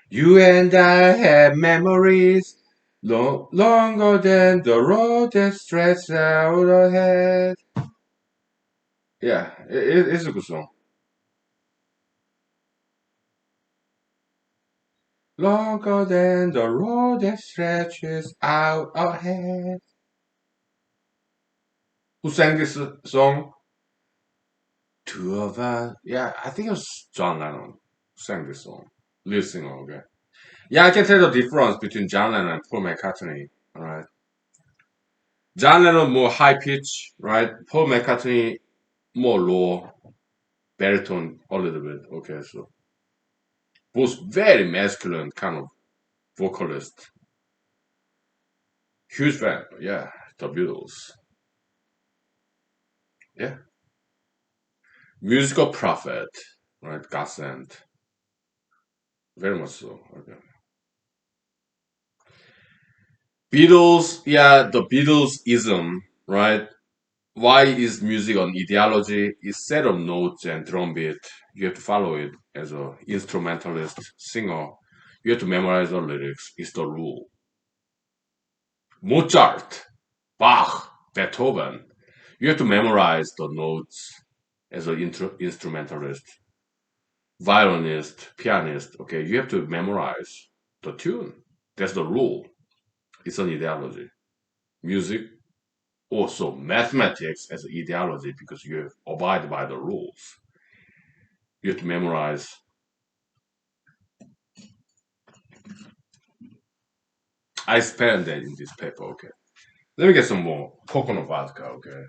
You and I have memories longer than the road that stretches out ahead. Yeah, it's a good song. Longer than the road that stretches out ahead. Who sang this song? Two of us. Yeah, I think it was John Lennon who sang this song. Lead singer, okay. Yeah, I can tell the difference between John Lennon and Paul McCartney. All right. John Lennon more high pitch, right? Paul McCartney more low, baritone a little bit. Okay, so both very masculine kind of vocalist. Huge fan. Yeah, the Beatles. Yeah, musical prophet, right? God sent. Very much so. Okay. Beatles. Yeah, the Beatles ism, right? Why is music an ideology? It's set of notes and drum beat. You have to follow it as a instrumentalist, singer. You have to memorize the lyrics. It's the rule. Mozart, Bach, Beethoven. You have to memorize the notes as an instrumentalist, violinist, pianist. Okay, you have to memorize the tune. That's the rule. It's an ideology. Music, also mathematics as an ideology because you abide by the rules. You have to memorize. I spelled that in this paper. Okay. Let me get some more coconut vodka. Okay.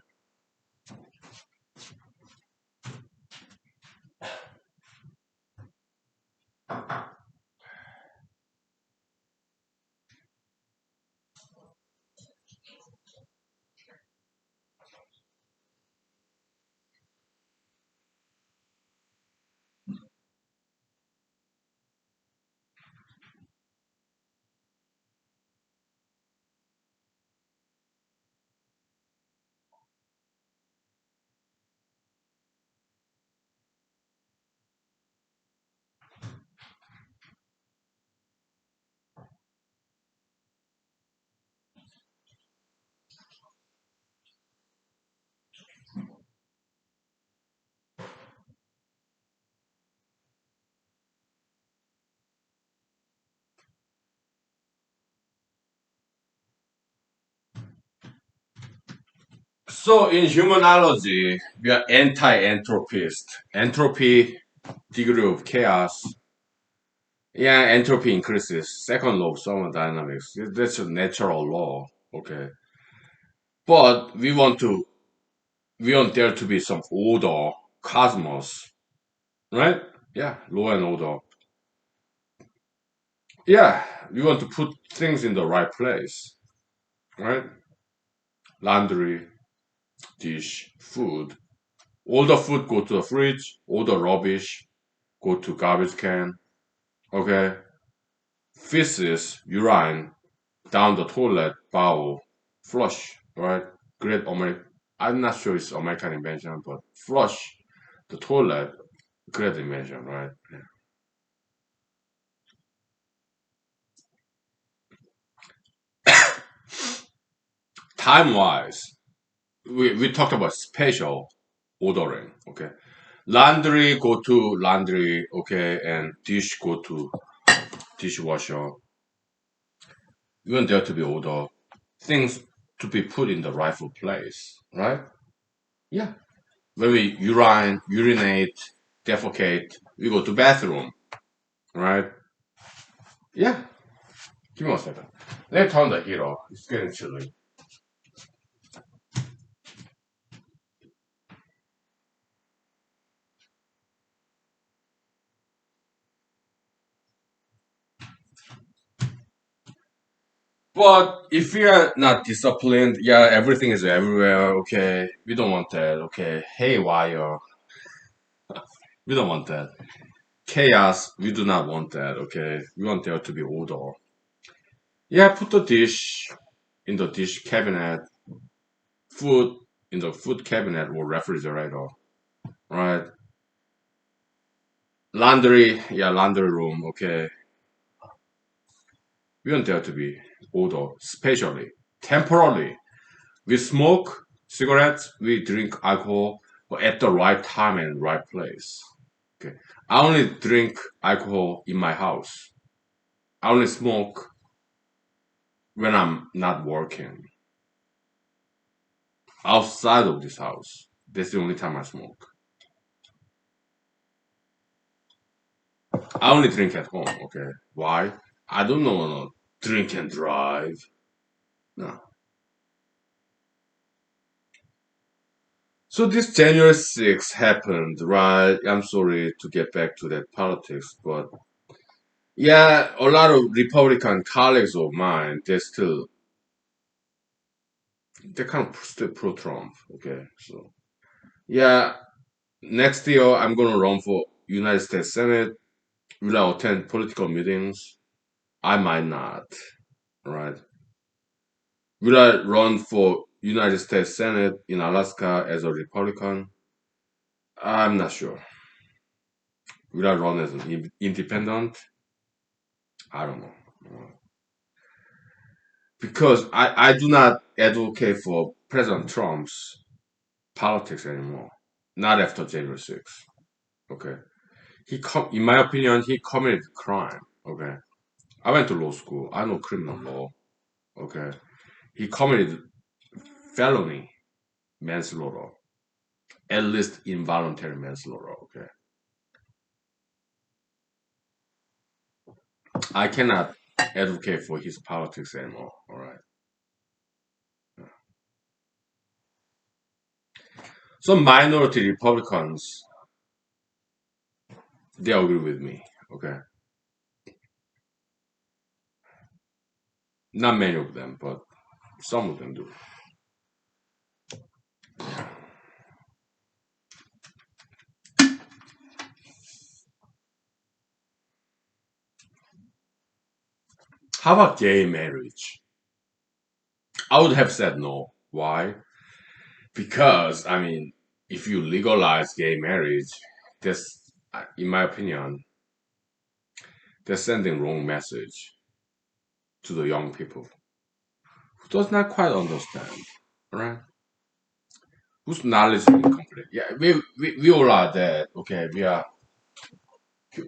So in humanology, we are anti-entropist. Entropy, degree of chaos. Yeah, entropy increases. Second law of thermodynamics. That's a natural law. Okay. But we want there to be some order, cosmos, right? Yeah, law and order. Yeah, we want to put things in the right place, right? Laundry, dish, food. All the food go to the fridge. All the rubbish go to garbage can. Okay. Feces, urine, down the toilet, bowl, flush, right? Great American. I'm not sure it's American invention, but flush the toilet, great invention, right? Yeah. Time wise, we talked about spatial ordering, okay? Laundry go to laundry, okay, and dish go to dishwasher. We want there to be order, things to be put in the rightful place, right? Yeah. When we urinate, defecate, we go to bathroom, right? Yeah. Give me 1 second. Let me turn the heat off. It's getting chilly. But if we are not disciplined, yeah, everything is everywhere. Okay, we don't want that. Okay, haywire, we don't want that. Chaos, we do not want that. Okay, we want there to be order. Yeah, put the dish in the dish cabinet, food in the food cabinet or refrigerator, right? Laundry, yeah, laundry room. Okay, we want there to be order, spatially, temporarily. We smoke cigarettes, we drink alcohol, but at the right time and right place. Okay. I only drink alcohol in my house. I only smoke when I'm not working. Outside of this house, that's the only time I smoke. I only drink at home, okay? Why? I don't know, drink and drive. No. So this January 6th happened, right? I'm sorry to get back to that politics, but yeah, a lot of Republican colleagues of mine, they're kind of still pro-Trump. Okay, so yeah, next year I'm gonna run for United States Senate. Will I attend political meetings? I might not. Right? Will I run for United States Senate in Alaska as a Republican? I'm not sure. Will I run as an independent? I don't know. Because I do not advocate for President Trump's politics anymore. Not after January 6th. Okay. In my opinion, he committed crime. Okay. I went to law school. I know criminal law. Okay. He committed felony manslaughter, at least involuntary manslaughter. Okay. I cannot advocate for his politics anymore. All right. Some minority Republicans, they agree with me. Okay. Not many of them, but some of them do. How about gay marriage? I would have said no. Why? Because, I mean, if you legalize gay marriage, that's, in my opinion, they're sending wrong message to the young people who does not quite understand, right? Whose knowledge is incomplete. Yeah, we all are that. Okay, we are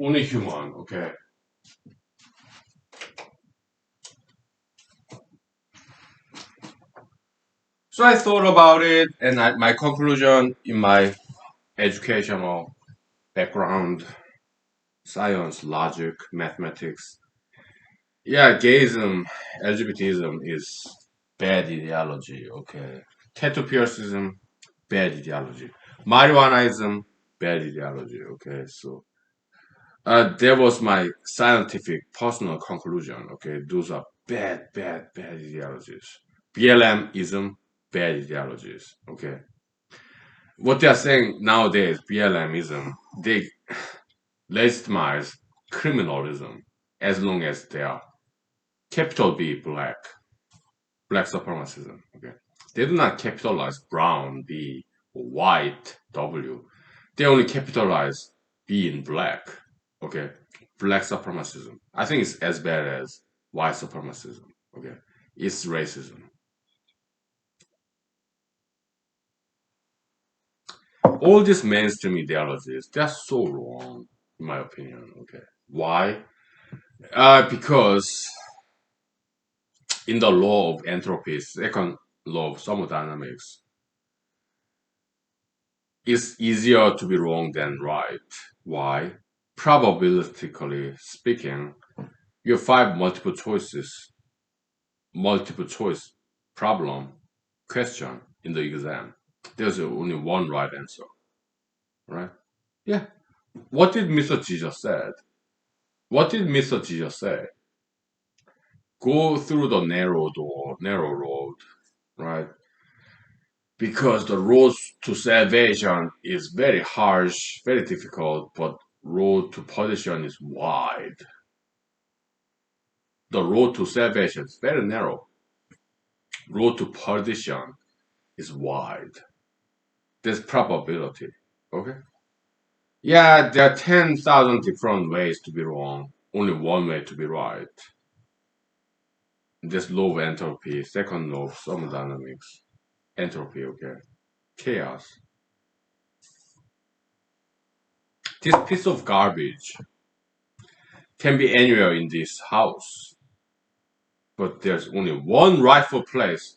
only human. Okay, So I thought about it, and my conclusion in my educational background, science, logic, mathematics. Yeah, gayism, LGBTism is bad ideology. Okay, tattoo piercism, bad ideology. Marijuanaism, bad ideology. Okay, so that was my scientific personal conclusion. Okay, those are bad ideologies. BLMism, bad ideologies. Okay, what they are saying nowadays, BLMism, they legitimize criminalism as long as they are capital B black supremacism. Okay, they do not capitalize brown B or white W. They only capitalize B in black. Okay, black supremacism. I think it's as bad as white supremacism. Okay, it's racism. All these mainstream ideologies, they're so wrong, in my opinion. Okay, why? Because in the law of entropy, second law of thermodynamics, it's easier to be wrong than right. Why? Probabilistically speaking, you have five multiple choice problem question in the exam. There's only one right answer, right? Yeah. What did Mr. Jesus said? What did Mr. Jesus say? Go through the narrow door, narrow road, right? Because the road to salvation is very harsh, very difficult, but road to perdition is wide. The road to salvation is very narrow. Road to perdition is wide. There's probability. Okay? Yeah, there are 10,000 different ways to be wrong. Only one way to be right. This law of entropy, second law of thermodynamics. Entropy, okay? Chaos. This piece of garbage can be anywhere in this house, but there's only one rightful place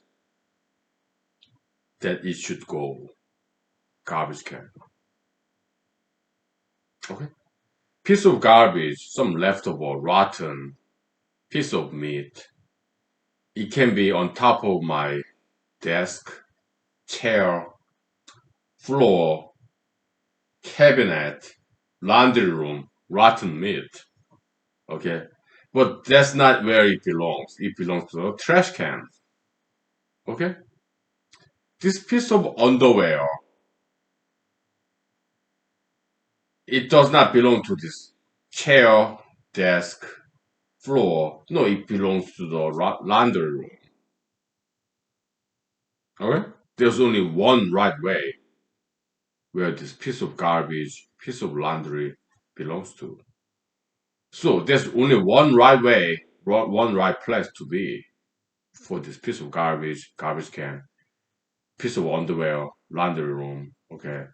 that it should go. Garbage can. Okay? Piece of garbage, some leftover rotten piece of meat. It can be on top of my desk, chair, floor, cabinet, laundry room, rotten meat. Okay? But that's not where it belongs. It belongs to a trash can. Okay? This piece of underwear, it does not belong to this chair, desk, floor. No, it belongs to the laundry room. Okay? There's only one right way where this piece of garbage, piece of laundry belongs to. So there's only one right way, one right place to be for this piece of garbage, garbage can, piece of underwear, laundry room. Okay,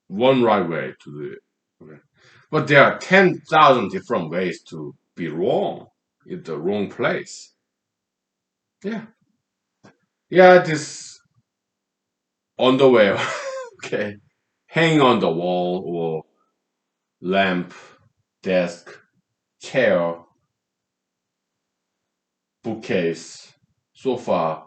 one right way to do it. Okay, but there are 10,000 different ways to be wrong in the wrong place. Yeah, yeah, this underwear. Okay, hanging on the wall or lamp, desk, chair, bookcase, sofa,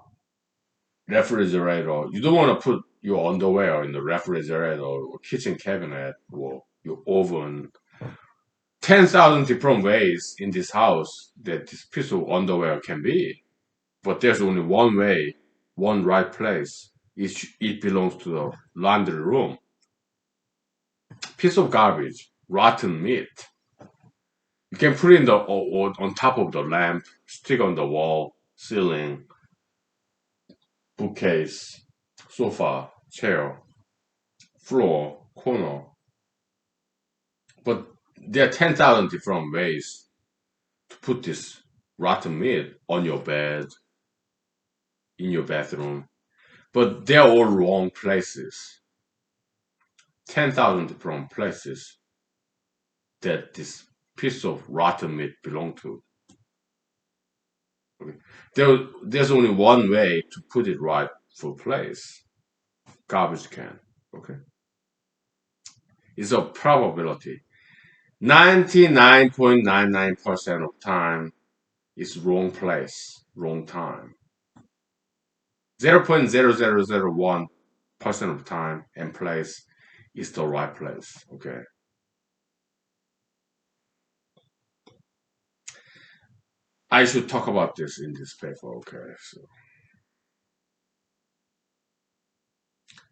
refrigerator. You don't want to put your underwear in the refrigerator or kitchen cabinet or your oven. 10,000 different ways in this house that this piece of underwear can be. But there's only one way, one right place. It belongs to the laundry room. Piece of garbage, rotten meat. You can put it in the or on top of the lamp, stick on the wall, ceiling, bookcase, sofa, chair, floor, corner. But there are 10,000 different ways to put this rotten meat on your bed, in your bathroom. But they're all wrong places. 10,000 different places that this piece of rotten meat belong to. Okay. There's only one way to put it right for place. Garbage can. Okay. It's a probability. 99.99% of time is wrong place, wrong time. 0.0001% of time and place is the right place. Okay. I should talk about this in this paper. Okay. So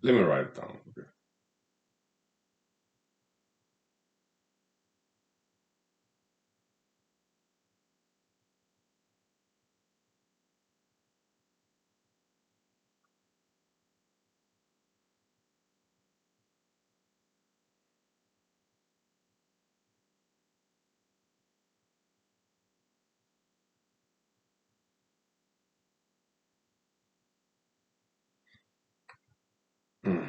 let me write it down. Okay. Hmm.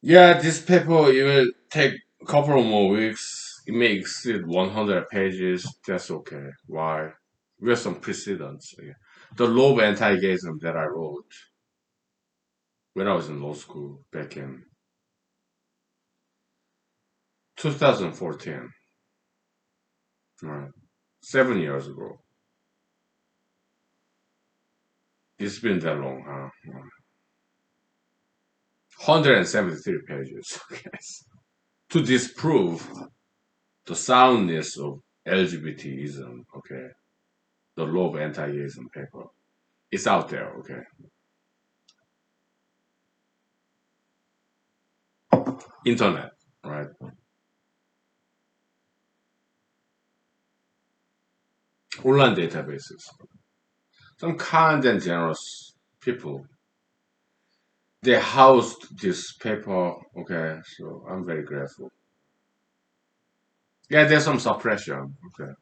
Yeah, this paper it will take a couple of more weeks. It may exceed 100 pages. That's okay. Why? We have some precedents. Yeah. The law of anti-gayism that I wrote when I was in law school back in 2014, right? 7 years ago. It's been that long, huh? 173 pages. Yes. To disprove the soundness of LGBTism, okay? The law of anti-gayism paper. It's out there, okay? Internet, right? Online databases. Some kind and generous people. They housed this paper, okay? So I'm very grateful. Yeah, there's some suppression, okay?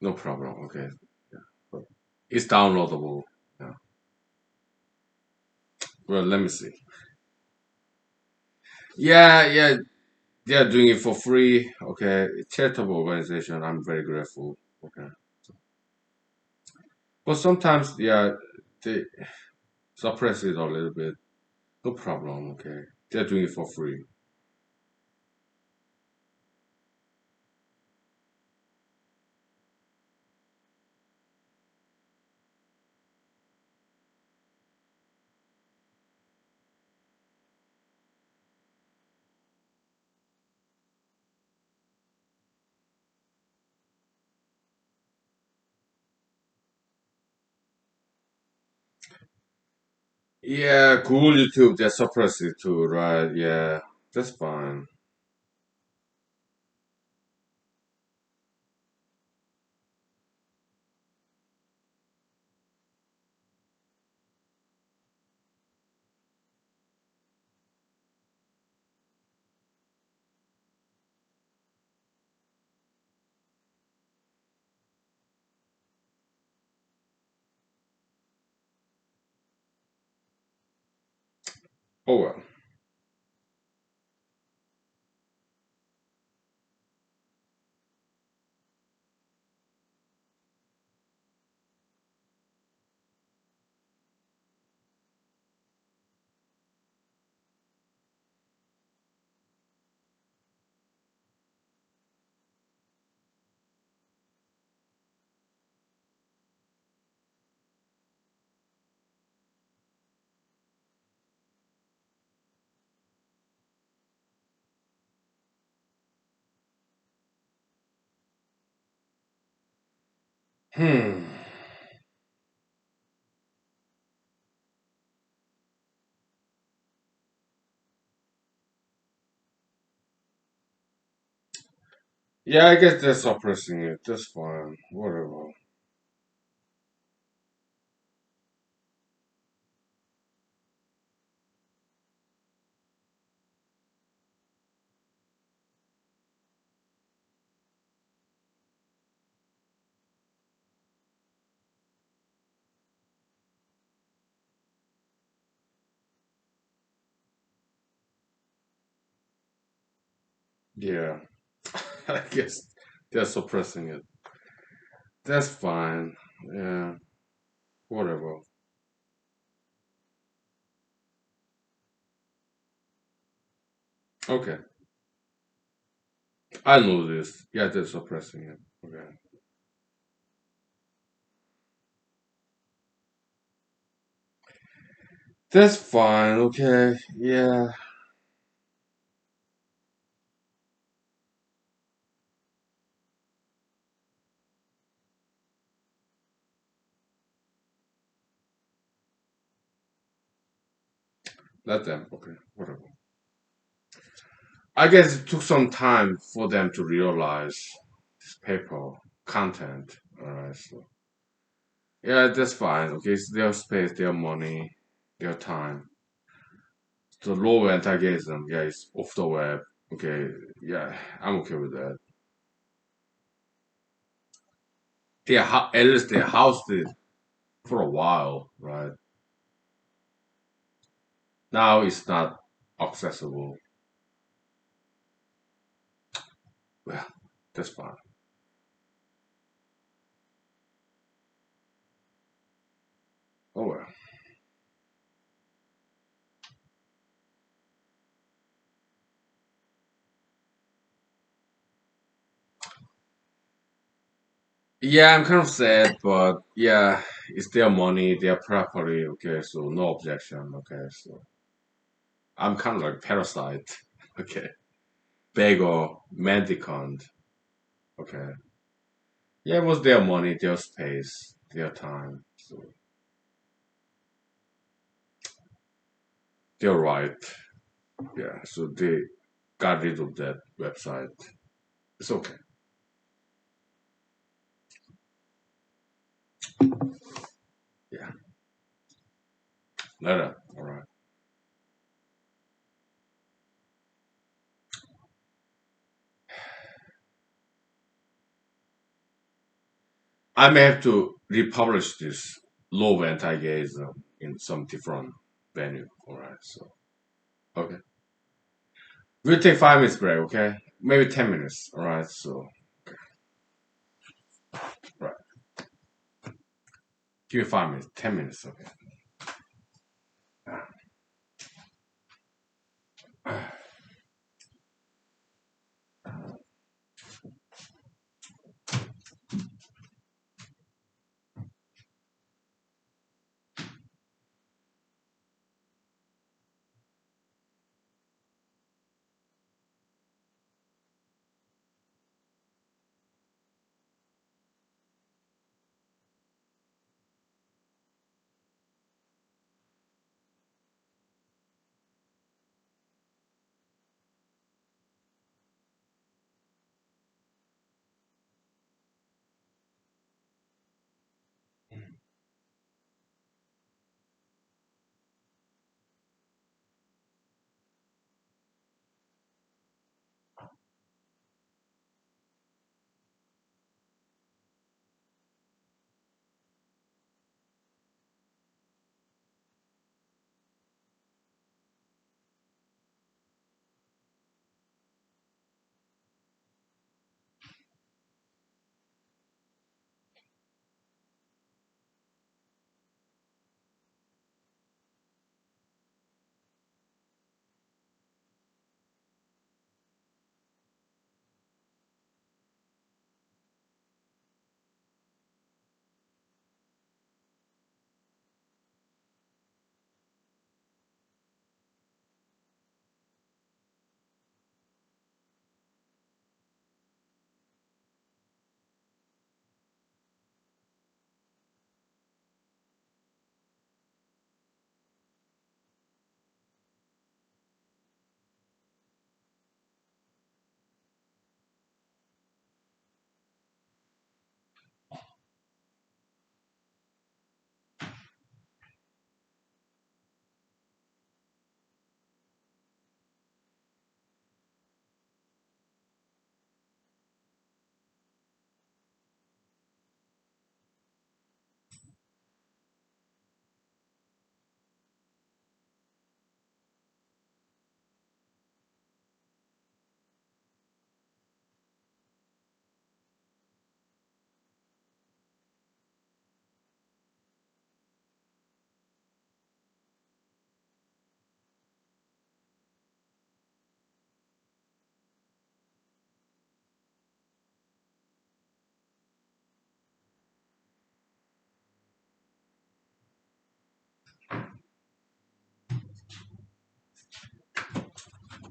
No problem, okay? Yeah. But it's downloadable. Yeah. Well, let me see. Yeah, yeah, they are doing it for free. Okay, charitable organization. I'm very grateful. Okay, but sometimes, yeah, they suppress it a little bit. No problem. Okay, they're doing it for free. Yeah, Google, YouTube, they suppress it too, right? Yeah, that's fine. Oh well. Hmm. Yeah, I guess they're suppressing it. That's fine. Whatever. Yeah, I guess they're suppressing it. That's fine. Yeah, whatever. Okay, I know this. Yeah, they're suppressing it. Okay, that's fine. Okay, yeah, let them. Okay, whatever. I guess it took some time for them to realize this paper content. Alright, so yeah, that's fine. Okay, it's their space, their money, their time. The low antagonism, yeah, it's off the web. Okay, yeah, I'm okay with that. At least they housed it for a while, right? Now it's not accessible. Well, that's fine. Oh well. Yeah, I'm kind of sad, but yeah, it's their money, their property. Okay, so no objection. Okay, so I'm kind of like parasite. Okay, beggar, mendicant. Okay, yeah, it was their money, their space, their time. So they're right. Yeah, so they got rid of that website. It's okay. Yeah, let it. All right. I may have to republish this low anti-gayism in some different venue. All right. So okay, we'll take 5 minutes break. Okay, maybe 10 minutes. All right. So right, give me 5 minutes. 10 minutes. Okay.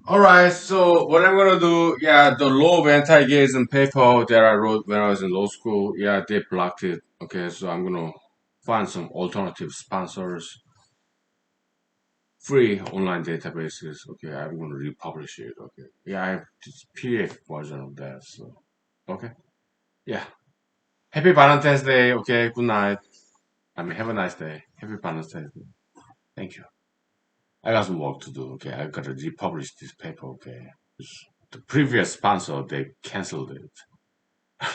All right, so what I'm gonna do, yeah, the law of anti-gayism paper that I wrote when I was in law school, yeah, they blocked it. Okay, so I'm gonna find some alternative sponsors, free online databases. Okay, I'm gonna republish it. Okay, yeah, I have this PDF version of that. So, okay, yeah. Happy Valentine's Day. Okay, good night. I mean, have a nice day. Happy Valentine's Day. Thank you. I got some work to do. Okay, I gotta republish this paper. Okay, the previous sponsor they canceled it.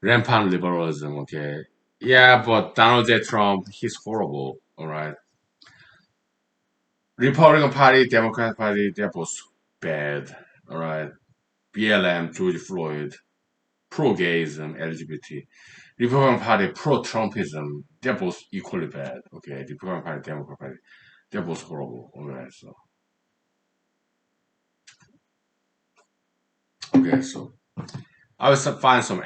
Rampant liberalism. Okay, yeah, but Donald J. Trump, he's horrible. All right, Republican Party, Democratic Party, they're both bad. All right, BLM, George Floyd, pro-gayism, LGBT. Republican Party, pro-Trumpism, they're both equally bad. Okay, Republican Party, Democratic Party, they're both horrible. All right, so okay, so I will find some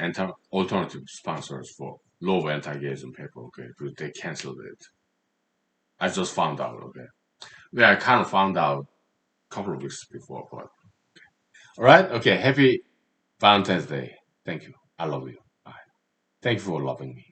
alternative sponsors for low anti-gayism paper. Okay, but they canceled it. I just found out. Okay, yeah, I kind of found out a couple of weeks before, but all right. Okay, happy Valentine's Day. Thank you. I love you. Bye. Thank you for loving me.